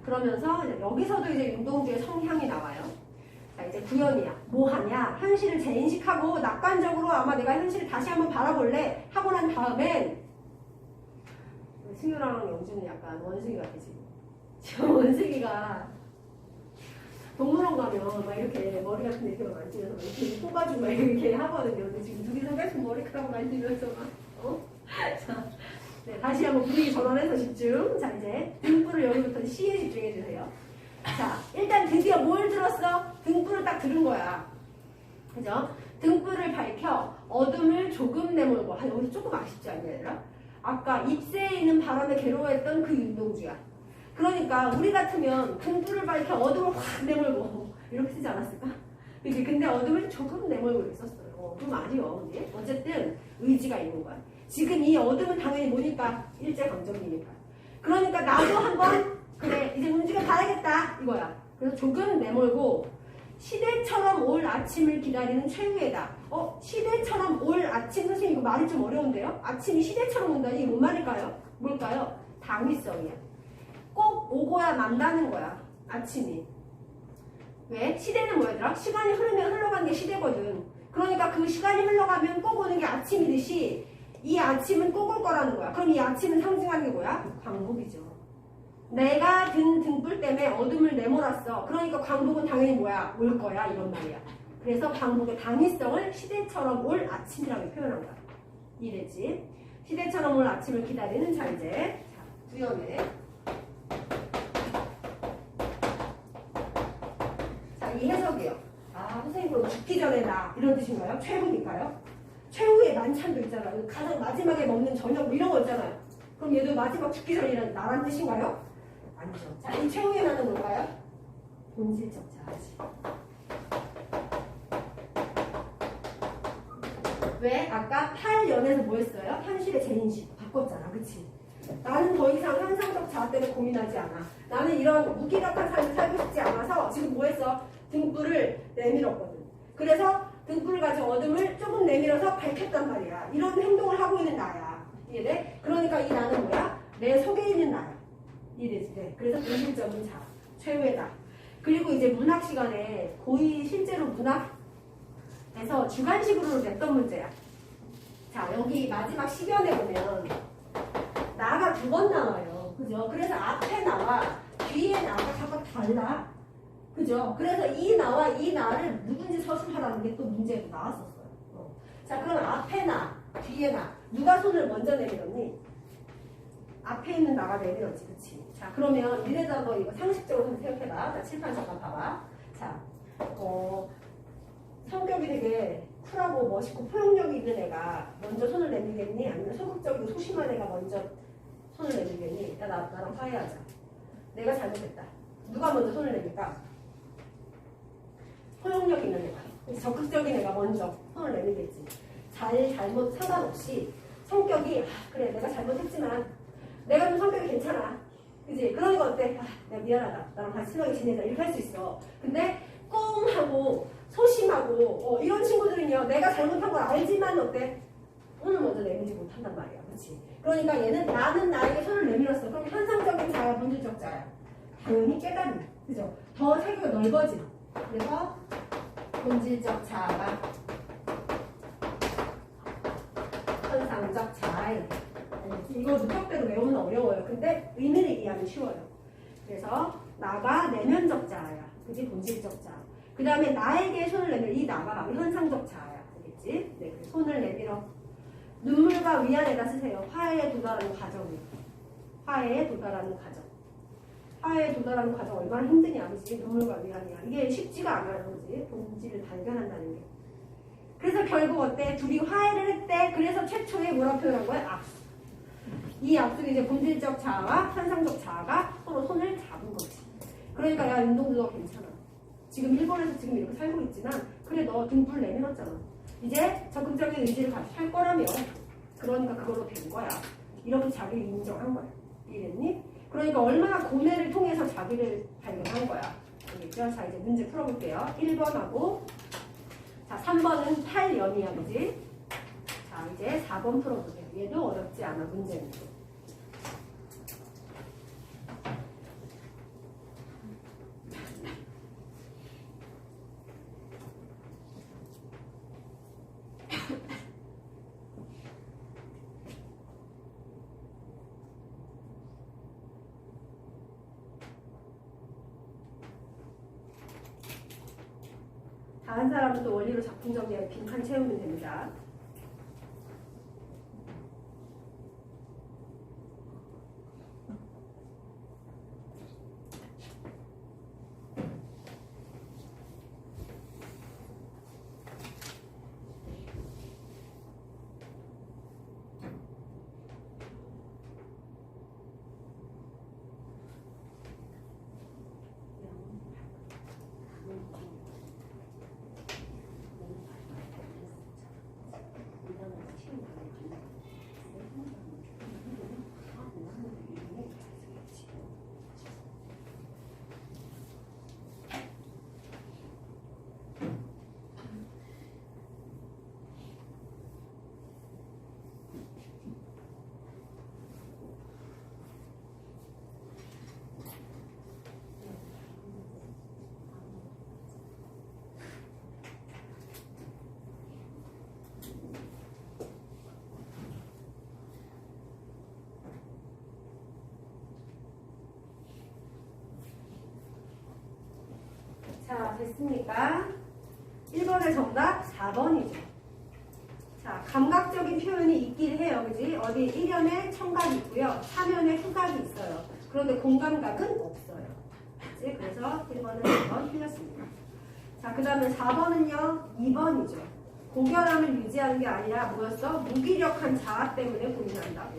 그러면서 이제 여기서도 이제 윤동주의 성향이 나와요. 자 이제 9연이야. 뭐 하냐? 현실을 재인식하고 낙관적으로 아마 내가 현실을 다시 한번 바라볼래 하고 난 다음엔 승유랑 영주는 약간 원숭이 같아 지금. 지금 원숭이가 동물원 가면 막 이렇게 머리 같은 데 이렇게 만지면서 막 이렇게 뽑아주고 막 이렇게 하거든요. 근데 지금 둘이서 계속 머리카락 만지면서 막 자, 네, 다시 한번 분위기 전환해서 집중. 자 이제 등불을 앞으로 여기부터 C에 집중해 주세요. 자, 일단 드디어 뭘 들었어? 등불을 딱 들은 거야. 그죠? 등불을 밝혀 어둠을 조금 내몰고. 아, 여기서 조금 아쉽지 않냐, 얘들아? 아까 잎새에 있는 바람에 괴로워했던 그 윤동주야. 그러니까 우리 같으면 등불을 밝혀 어둠을 확 내몰고 이렇게 쓰지 않았을까? 그치? 근데 어둠을 조금 내몰고 이렇게 썼어요. 좀 아쉬워, 그지? 어쨌든 의지가 있는 거야. 지금 이 어둠은 당연히 뭐니까? 일제강점기니까. 그러니까 나도 한번 그래 이제 움직여 봐야겠다 이거야. 그래서 조금 내몰고 시대처럼 올 아침을 기다리는 최후에다. 시대처럼 올 아침. 선생님 이거 말이 좀 어려운데요? 아침이 시대처럼 온다니 이게 뭔 말일까요? 뭘까요? 당위성이야. 꼭 오고야 만다는 거야. 아침이. 왜? 시대는 뭐였더라? 시간이 흐르면 흘러가는 게 시대거든. 그러니까 그 시간이 흘러가면 꼭 오는 게 아침이듯이 이 아침은 꼭 올 거라는 거야. 그럼 이 아침은 상징하는 게 뭐야? 광복이죠. 내가 든 등불 때문에 어둠을 내몰았어. 그러니까 광복은 당연히 뭐야? 올 거야. 이런 말이야. 그래서 광복의 당위성을 시대처럼 올 아침이라고 표현한 거야. 이랬지? 시대처럼 올 아침을 기다리는 자 이제 두연해. 자, 이 해석이요. 아, 선생님 그럼 죽기 전에 나 이런 뜻인가요? 최후니까요? 최후의 만찬도 있잖아요. 가장 마지막에 먹는 저녁 뭐 이런 거 있잖아요. 그럼 얘도 마지막 죽기 전이란 나란 뜻인가요? 아니죠. 자, 이 최후의 나는 뭘까요? 본질적 자아지. 왜? 아까 탈연에서 뭐 했어요? 현실의 재인식 바꿨잖아. 그치? 나는 더 이상 현상적 자아 때문에 고민하지 않아. 나는 이런 무기력한 삶을 살고 싶지 않아서 지금 뭐 했어? 등불을 내밀었거든. 그래서 등불을 가지고 어둠을 조금 내밀어서 밝혔단 말이야. 이런 행동을 하고 있는 나야. 이해돼? 그러니까 이 나는 뭐야? 내 속에 있는 나야. 이해되지? 네. 그래서 본질적인 자아. 최후의다. 그리고 이제 문학 시간에 고의 실제로 문학에서 주관식으로 냈던 문제야. 자, 여기 마지막 시변에 보면 나가 두 번 나와요. 그죠? 그래서 앞에 나와 뒤에 나가 각각 달라. 그죠? 그래서 이 나와 이 나를 누군지 서술하라는 게 또 문제에도 나왔었어요. 자, 그럼 앞에 나, 뒤에 나 누가 손을 먼저 내밀었니? 앞에 있는 나가 내밀었지, 그치? 자, 그러면 니네도 한번 이거 상식적으로 한번 생각해봐. 자, 칠판 잠깐 봐봐. 자, 성격이 되게 쿨하고 멋있고 포용력이 있는 애가 먼저 손을 내밀겠니? 아니면 소극적이고 소심한 애가 먼저 손을 내밀겠니? 야, 나랑 화해하자. 내가 잘못했다. 누가 먼저 손을 내밀까? 포용력 있는 애가. 적극적인 애가 먼저 손을 내밀겠지. 잘못 상관없이 성격이 그래 내가 잘못했지만 내가 좀 성격이 괜찮아. 그지? 그러니까 어때? 내가 미안하다. 나랑 같이 친하게 지내자. 이렇게 할 수 있어. 근데 꽁하고 소심하고 이런 친구들은요. 내가 잘못한 걸 알지만 어때? 손을 먼저 내밀지 못한단 말이야. 그렇지? 그러니까 얘는 나는 나에게 손을 내밀었어. 그럼 현상적인 자야, 본질적 자야. 당연히 깨달음. 그죠? 더 세계가 넓어짐. 그래서 본질적 자아가 현상적 자아예요. 이거 문학대로 외우면 어려워요. 근데 의미를 이해하면 쉬워요. 그래서 나가 내면적 자아야. 그지? 본질적 자아. 그 다음에 나에게 손을 내밀어. 이 나가 현상적 자아야. 알겠지? 네, 손을 내밀어. 눈물과 위안에다 쓰세요. 화해에 도달하는 과정이에요. 화해에 도달하는 과정. 화해에 도달하는 과정 얼마나 힘드냐, 그지? 눈물과 위안이야. 이게 쉽지가 않아요, 그지? 본질을 발견한다는 게. 그래서 결국 어때? 둘이 화해를 했대. 그래서 최초에 뭐라 표현한 거야? 악수. 이 악수는 이제 본질적 자아와 현상적 자아가 서로 손을 잡은 거지. 그러니까 야, 윤동주 너 괜찮아. 지금 일본에서 지금 이렇게 살고 있지만 그래 너 등불 내밀었잖아. 이제 적극적인 의지를 가지고 살 거라며. 그러니까 그걸로 된 거야. 이렇게 자기를 인정한 거야. 이해됐니? 그러니까 얼마나 고뇌를 통해서 자기를 발견한 거야. 알겠죠? 자, 이제 문제 풀어볼게요. 1번하고 자, 3번은 8연이야, 그지? 자, 이제 4번 풀어보세요. 얘도 어렵지 않아, 문제는. 다른 사람은 또 원리로 작품 정리에 빈칸 채우면 됩니다. 자, 됐습니까? 1번의 정답 4번이죠. 자, 감각적인 표현이 있긴 해요. 그지? 어디 1면에 청각이 있고요. 4면에 후각이 있어요. 그런데 공감각은 없어요. 그치? 그래서 1번은 2번 틀렸습니다. 자, 그 다음에 4번은요. 2번이죠. 고결함을 유지하는 게 아니라 뭐였어? 무기력한 자아 때문에 고민한다고.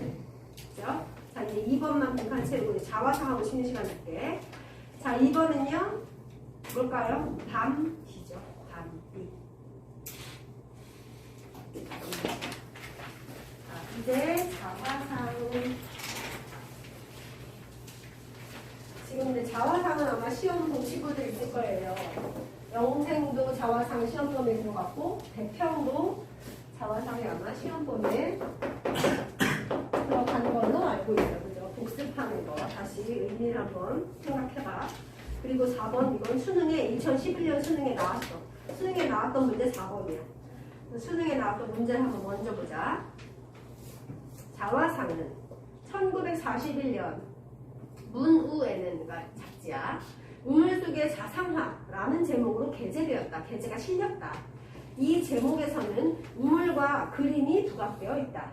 그죠? 자, 이제 2번만 분간 채우고 자화상하고 쉬는 시간 줄게. 자, 2번은요. 뭘까요? 밤비죠. 밤비. 자, 이제 자화상. 지금 이제 자화상은 아마 시험 본 친구들 있을 거예요. 영생도 자화상 시험 범위에 들어갔고, 대평도 자화상이 아마 시험 범위에 들어가는 걸로 알고 있어요. 그죠? 복습하는 거. 다시 의미를 한번 생각해봐. 그리고 4번, 이건 수능에 2011년 수능에 나왔어. 수능에 나왔던 문제 4번이야. 수능에 나왔던 문제를 한번 먼저 보자. 자화상은 1941년 문우에는, 그러니까 잡지야, 우물 속의 자상화라는 제목으로 게재되었다. 게재가 실렸다. 이 제목에서는 우물과 그림이 부각되어 있다.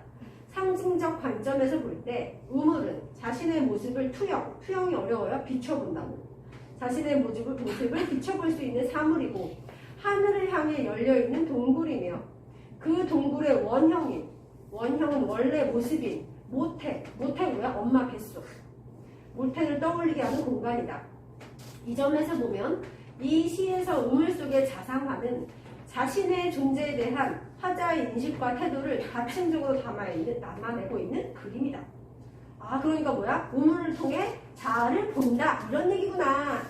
상징적 관점에서 볼 때 우물은 자신의 모습을 투영이 어려워요. 비춰본다고. 자신의 모습을 비춰볼 수 있는 사물이고 하늘을 향해 열려있는 동굴이며 그 동굴의 원형은 원래 모습인 모태고요. 엄마 뱃속. 모태를 떠올리게 하는 공간이다. 이 점에서 보면 이 시에서 우물 속의 자상화는 자신의 존재에 대한 화자의 인식과 태도를 가층적으로 담아내고 있는 그림이다. 아, 그러니까 뭐야? 우물을 통해 자아를 본다. 이런 얘기구나.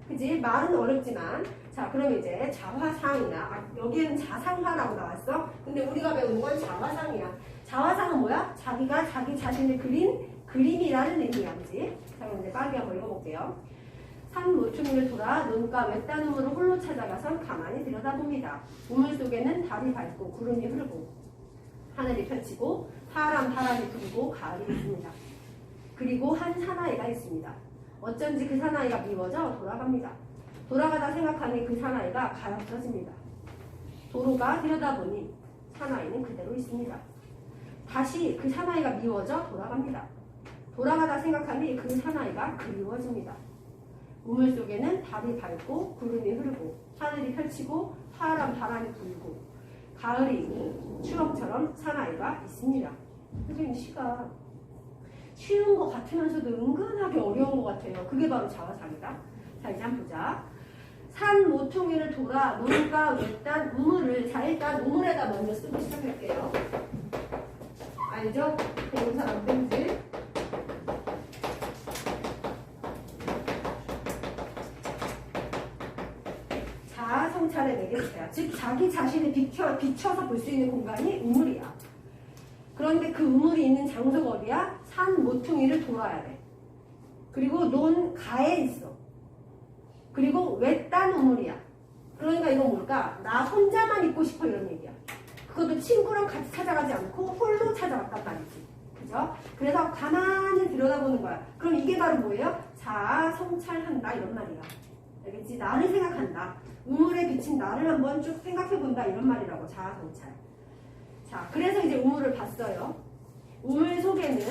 그지? 말은 어렵지만. 자, 그럼 이제 자화상이나, 여기에는 자상화라고 나왔어. 근데 우리가 배우는 건 자화상이야. 자화상은 뭐야? 자기가 자기 자신을 그린 그림이라는 의미야. 그지? 자, 그럼 이제 빠르게 한번 읽어볼게요. 산 모퉁이를 돌아 눈가 외딴 우물을 홀로 찾아가서 가만히 들여다봅니다. 우물 속에는 달이 밝고 구름이 흐르고 하늘이 펼치고 파란 바람이 불고 가을이 있습니다. 그리고 한 사나이가 있습니다. 어쩐지 그 사나이가 미워져 돌아갑니다. 돌아가다 생각하니 그 사나이가 가엾어집니다. 도로가 들여다보니 사나이는 그대로 있습니다. 다시 그 사나이가 미워져 돌아갑니다. 돌아가다 생각하니 그 사나이가 그리워집니다. 우물 속에는 달이 밝고 구름이 흐르고 하늘이 펼치고 파란 바람이 불고 가을이 있고 추억처럼 사나이가 있습니다. 그래서 이 시가 쉬운 것 같으면서도 은근하게 어려운 것 같아요. 그게 바로 자화상이다. 자, 이제 한번 보자. 산 모퉁이를 돌아 물가 외딴 우물을, 자, 일단 우물에다 먼저 쓰고 시작할게요. 알죠? 배운 사람 뺀지. 자아성찰의 매개체야. 즉 자기 자신을 비춰서 볼 수 있는 공간이 우물이야. 그런데 그 우물이 있는 장소가 어디야? 산 모퉁이를 돌아야 돼. 그리고 논가에 있어. 그리고 외딴 우물이야. 그러니까 이건 뭘까? 나 혼자만 있고 싶어 이런 얘기야. 그것도 친구랑 같이 찾아가지 않고 홀로 찾아갔단 말이지. 그죠? 그래서 가만히 들여다보는 거야. 그럼 이게 바로 뭐예요? 자아성찰한다 이런 말이야. 알겠지? 나를 생각한다. 우물에 비친 나를 한번 쭉 생각해본다 이런 말이라고. 자아성찰. 자, 그래서 이제 우물을 봤어요. 우물 속에는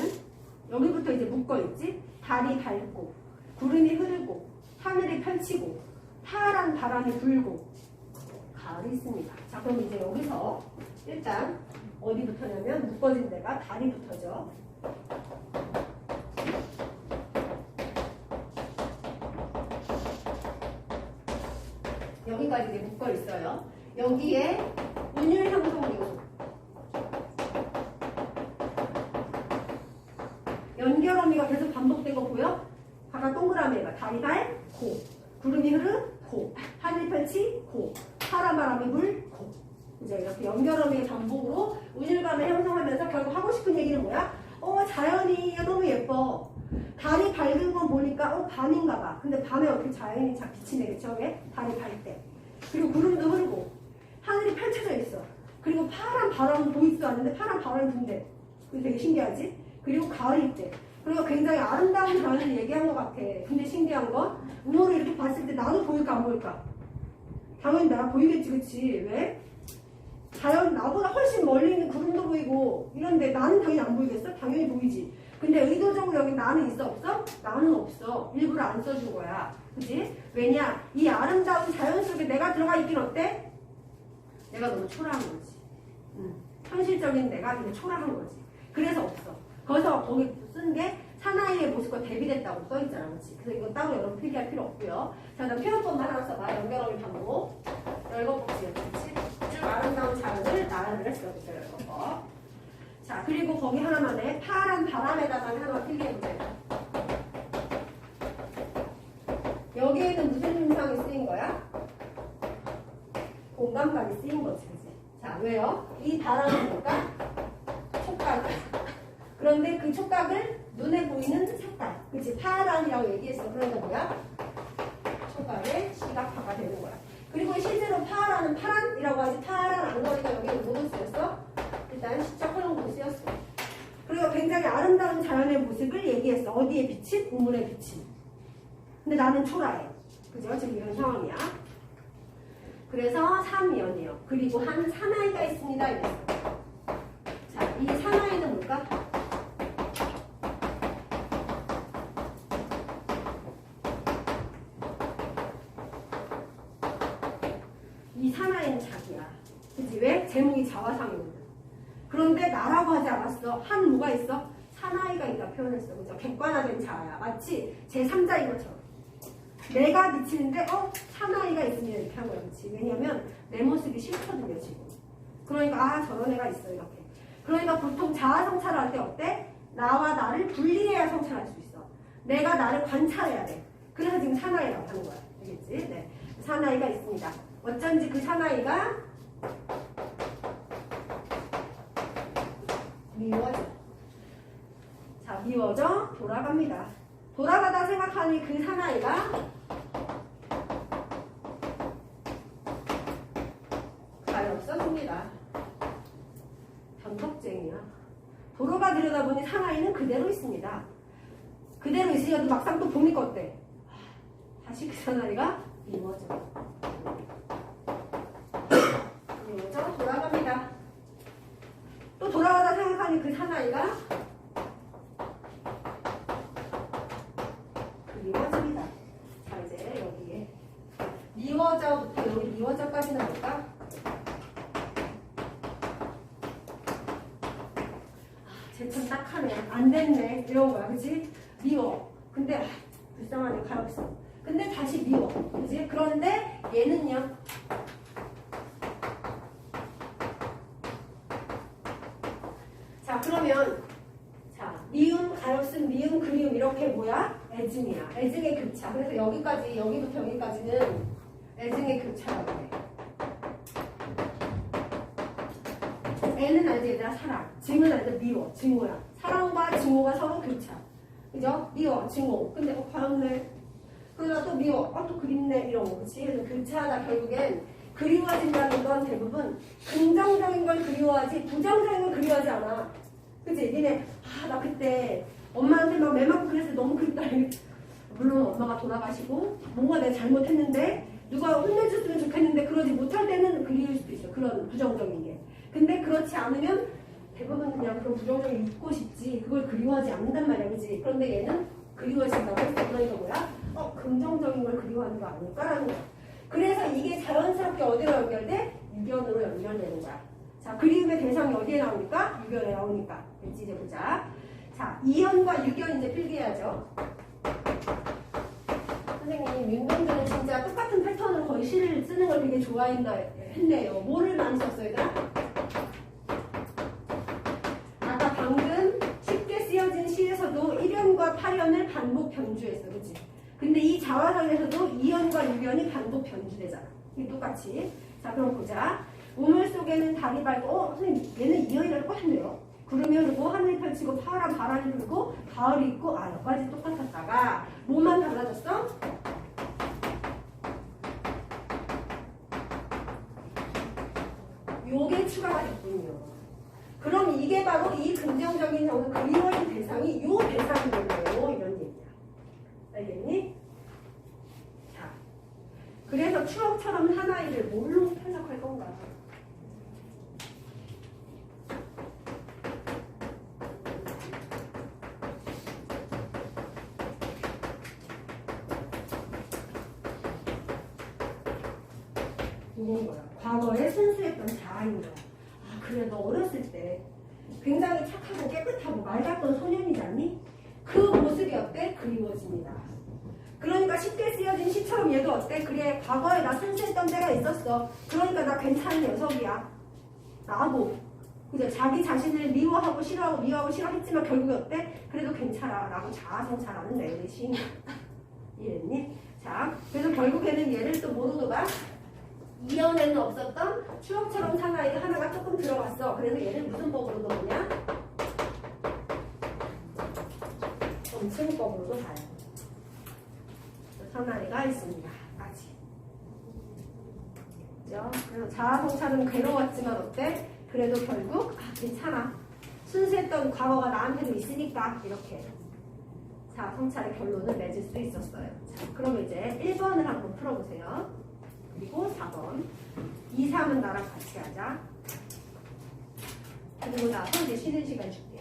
여기부터 이제 묶어있지? 달이 밝고 구름이 흐르고 하늘이 펼치고 파란 바람이 불고 가을이 있습니다. 자, 그럼 이제 여기서 일단 어디 붙었냐면 묶어진 데가 달이 붙어져. 여기까지 이제 묶어 있어요. 여기에 운율 형성 요소. 연결어미가 계속 반복되고 보여? 아까 동그라미가 달이 밝고 구름이 흐르고 하늘이 펼치고 파란 바람이 불고 이제 이렇게 연결어미의 반복으로 운율감을 형성하면서 결국 하고 싶은 얘기는 뭐야? 자연이 너무 예뻐. 달이 밝은 건 보니까 밤인가 봐. 근데 밤에 어떻게 자연이 빛이 내겠죠? 왜? 달이 밝 때. 그리고 구름도 흐르고 하늘이 펼쳐져 있어. 그리고 파란 바람도 보이지도 않는데 파란 바람이 분대. 그게 되게 신기하지? 그리고 가을이 있대. 그리고 굉장히 아름다운 자연을 얘기한 것 같아. 근데 신기한 건 우물을 이렇게 봤을 때 나도 보일까 안 보일까? 당연히 나 보이겠지, 그치? 왜? 자연 나보다 훨씬 멀리 있는 구름도 보이고 이런데 나는 당연히 안 보이겠어? 당연히 보이지. 근데 의도적으로 여기 나는 있어 없어? 나는 없어. 일부러 안 써준 거야. 그치? 왜냐? 이 아름다운 자연 속에 내가 들어가 있긴 어때? 내가 너무 초라한 거지. 현실적인 내가 그냥 초라한 거지. 그래서 없어. 거기서 거기 쓴 게 사나이의 모습과 대비됐다고 써있잖아. 그치? 그래서 이건 따로 여러분 필기할 필요 없고요. 자, 그다음 표현법만 하나 써봐. 연결어휘 반복. 열거복지. 그치? 쭉 아름다운 자연을 나를 써보세요. 열거법. 자, 그리고 거기 하나만 해. 파란 바람에다가 하나만 필기해보세요. 여기에는 무슨 증상이 쓰인 거야? 공감까지 쓰인 거지. 그치? 자, 왜요? 이 바람은 뭘까? 촉각이야. 그런데 그 촉각을 눈에 보이는 색깔. 그치? 파란이라고 얘기했어. 그러니까 뭐야? 촉각의 시각화가 되는 거야. 그리고 실제로 파란은 파란이라고 하지 파란 안거리가 여기에 뭐로 쓰였어? 일단 시적 활용으로 쓰였어. 그리고 굉장히 아름다운 자연의 모습을 얘기했어. 어디에 비친? 우물에 비친. 근데 나는 초라해. 그죠? 지금 이런 상황이야. 그래서 3이연이에요. 그리고 한 사나이가 있습니다. 이랬어. 자, 이 사나이는 뭘까? 이 사나이는 자기야. 그치? 왜? 제목이 자화상이거든. 그런데 나라고 하지 않았어. 한 뭐가 있어? 사나이가 있다 표현했어. 그죠? 객관화된 자아야. 마치 제3자인 것처럼. 내가 미치는데 사나이가 있으면 이렇게 한 거야. 그치? 왜냐면 내 모습이 싫거든요. 지금. 그러니까 저런 애가 있어. 이렇게. 그러니까 보통 자아 성찰할 때 어때? 나와 나를 분리해야 성찰할 수 있어. 내가 나를 관찰해야 돼. 그래서 지금 사나이라고 하는 거야. 알겠지? 네. 사나이가 있습니다. 어쩐지 그 사나이가 미워져. 자, 미워져 돌아갑니다. 돌아가다 생각하니 그 사나이가 잘 없어집니다. 변덕쟁이야. 도로가 들여다보니 사나이는 그대로 있습니다. 그대로 있으니까 막상 또 보니까 어때? 다시 그 사나이가 미워져. 미워져 돌아갑니다. 또 돌아가다 생각하니 그 사나이가 미워집니다. 자, 이제 여기에 미워져부터 여기 미워져까지는 뭘까? 쟤 참 딱하네. 안 됐네. 이런 거야. 그치? 미워. 근데 불쌍하네. 가엾어. 근데 다시 미워. 그치? 그런데 얘는요. 자, 그러면 자, 미움, 가엾은, 미움, 그리움 이렇게 뭐야? 애증이야. 애증의 교차. 그래서 여기까지, 여기부터 여기까지는 애증의 교차라고 해. 애는 알지? 얘들아 사랑. 증은 알지? 미워. 증오야. 사랑과 증오가 서로 교차. 그죠? 미워, 증오. 근데 과였네. 그러다 또 미워. 또 그립네. 이런 거. 그치? 그래서 교차하다 결국엔 그리워진다는 건 대부분 긍정적인 걸 그리워하지 부정적인 걸 그리워하지 않아. 그치? 니네 나 그때 엄마한테 막 매 맞고 그래서 너무 그립다. 물론 엄마가 돌아가시고 뭔가 내가 잘못했는데 누가 혼내줬으면 좋겠는데 그러지 못할 때는 그리울 수도 있어. 그런 부정적인 게. 근데 그렇지 않으면 대부분 그냥 그런 부정적인 게 잊고 싶지 그걸 그리워하지 않는단 말이야. 그치? 그런데 얘는 그리워진다고 했어. 그러니까 뭐야? 긍정적인 걸 그리워하는 거 아닐까라는 거야. 그래서 이게 자연스럽게 어디로 연결돼? 유견으로 연결되는 거야. 자, 그리움의 대상이 어디에 나오니까? 유견에 나오니까. 됐지? 이제 보자. 자, 이현과 유견 이제 필기해야죠. 선생님, 윤동주는 진짜 똑같은 패턴을 거의 시를 쓰는 걸 되게 좋아했네요. 뭐를 많이 썼어요, 얘들아? 아까 방금 쉽게 쓰여진 시에서도 1연과 8연을 반복 변주했어. 그치? 근데 이 자화상에서도 2연과 6연이 반복 변주되잖아. 이게 똑같이. 자, 그럼 보자. 우물 속에는 달이 밝고, 선생님, 얘는 2연이랑 똑같은데요? 구름이 흐르고, 하늘이 펼치고, 파란 바람이 불고, 가을이 있고, 여기까지 똑같았다가, 뭐만 달라졌어? 요게 추가가 됐군요. 그럼 이게 바로 이 긍정적인 정은 그리워진 대상이 요 대상인 거예요. 이런 얘기야. 알겠니? 자, 그래서 추억처럼 사나이를 뭘로 해석할 건가? 이런 거야. 과거에 순수했던 자아인 거야. 아, 그래, 너 어렸을 때 굉장히 착하고 깨끗하고 맑았던 소년이지 않니? 그 모습이 어때? 그리워집니다. 그러니까 쉽게 쓰여진 시처럼 얘도 어때? 그래, 과거에 나 순수했던 때가 있었어. 그러니까 나 괜찮은 녀석이야. 라고. 그죠? 자기 자신을 미워하고 싫어하고 미워하고 싫어했지만 결국에 어때? 그래도 괜찮아. 라고 자아성찰하는 내용의 시인이야. 이해했니? 자, 그래서 결국에는 얘를 또 뭐로 봐? 이연에는 없었던 추억처럼 사나이가 하나가 조금 들어갔어. 그래서 얘는 무슨 법으로 넣느냐? 점층법으로도 봐요. 사나이가 있습니다. 까지. 그죠? 그래서 자아성찰은 괴로웠지만 어때? 그래도 결국 괜찮아. 순수했던 과거가 나한테도 있으니까 이렇게 자아성찰의 결론을 맺을 수 있었어요. 자, 그럼 이제 1번을 한번 풀어보세요. 그리고 4번 2, 3은 나랑 같이 하자. 그리고 나서 이제 쉬는 시간 줄게요.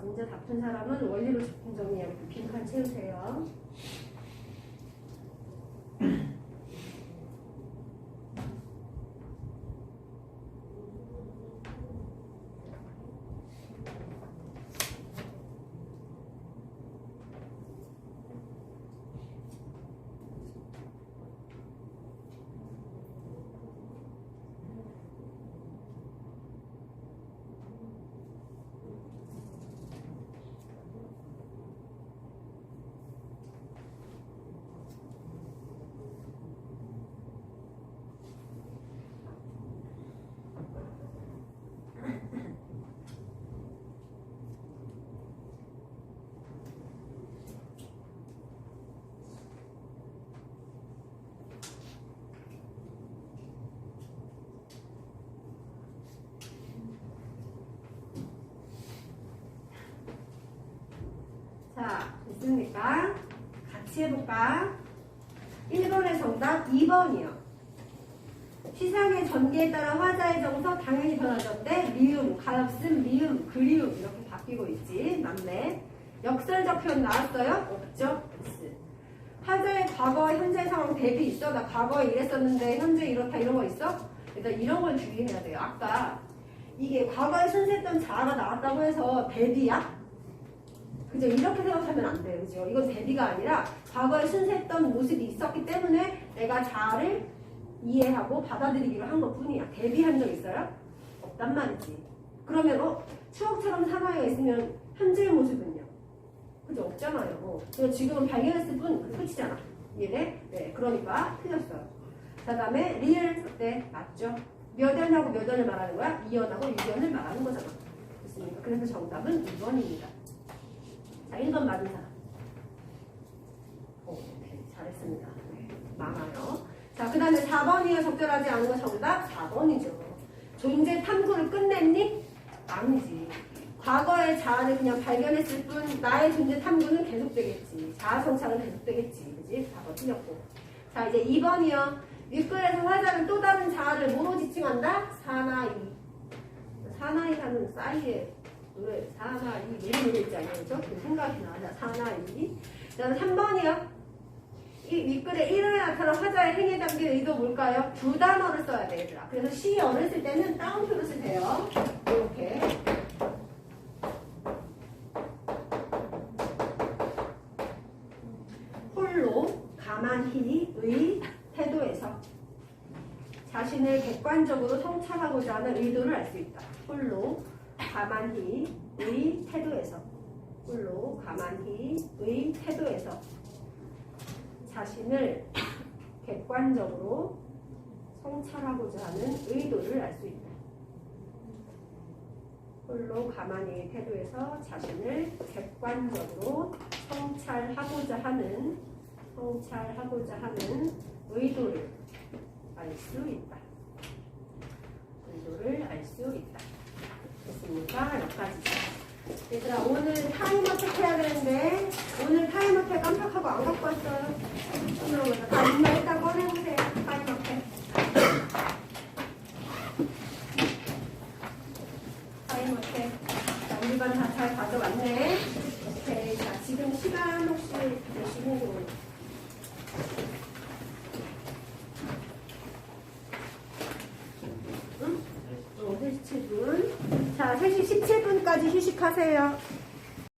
문제 다 푼 사람은 원리로 적분 정리하고 빈칸 채우세요. 자, 됐습니까? 같이 해볼까? 1번의 정답 2번이요. 시상의 전개에 따라 화자의 정서 당연히 변화졌대. 미움, 가엾음, 미움, 그리움 이렇게 바뀌고 있지. 맞네. 역설적 표현 나왔어요? 없죠? S. 화자의 과거, 현재 상황 대비 있어? 나 과거에 이랬었는데 현재 이렇다 이런 거 있어? 일단 이런 걸 주의해야 돼요. 아까 이게 과거에 순수했던 자아가 나왔다고 해서 대비야? 그죠? 이렇게 생각하면 안 돼요. 그죠? 이건 대비가 아니라 과거에 순수했던 모습이 있었기 때문에 내가 자아를 이해하고 받아들이기로 한 것 뿐이야. 대비한 적 있어요? 없단 말이지. 그러면 추억처럼 사나이가 있으면 현재의 모습은요? 그죠? 없잖아요. 그래서 지금은 발견했을 뿐 끝이잖아. 이해돼? 네. 그러니까 틀렸어요. 그 다음에 리얼 때 맞죠? 몇 연하고 몇 연을 말하는 거야? 2연하고 6연을 말하는 거잖아. 됐습니까? 그래서 정답은 2번입니다. 자, 1번 맞은 사람. 오케이. 잘했습니다. 네, 많아요. 자, 그 다음에 4번이요. 적절하지 않은 거 정답 4번이죠. 존재 탐구를 끝냈니? 아니지. 과거의 자아를 그냥 발견했을 뿐 나의 존재 탐구는 계속되겠지. 자아 성찰은 계속되겠지. 그지? 4번 틀렸고. 자, 이제 2번이요. 윗글에서 화자는 또 다른 자아를 뭐로 지칭한다? 사나이. 사나이라는 싸이의 노래, 사나이, 이런 노래 있지 않아요? 그죠? 그 생각이 나자, 사나이. 그 다음에 3번이요. 이 윗글에 1호에 나타난 화자의 행위에 담긴 의도 뭘까요? 두 단어를 써야 돼, 얘들아. 그래서 시어를 쓸 때는 따옴표를 쓰세요. 이렇게. 홀로, 가만히, 의, 태도에서 자신을 객관적으로 성찰하고자 하는 의도를 알 수 있다. 홀로, 가만히, 의, 태도에서. 홀로, 가만히, 의, 태도에서 자신을 객관적으로 성찰하고자 하는 의도를 알 수 있다. 홀로 가만히 태도에서 자신을 객관적으로 성찰하고자 하는 의도를 알 수 있다. 의도를 알 수 있다. 됐습니까? 여기까지죠. 얘들아, 오늘 타임어택 해야 되는데 오늘 타임어택 깜빡하고 안 갖고 왔어요. 오늘 다 인마 일단 꺼내보세요. 타임어택. 타임어택. 자, 우리 반 다 잘 가져왔네. 오케이. 자, 지금 시간 혹시 몇 시간이고? 응? 3시 7분. 자, 3시 17분까지 휴식하세요.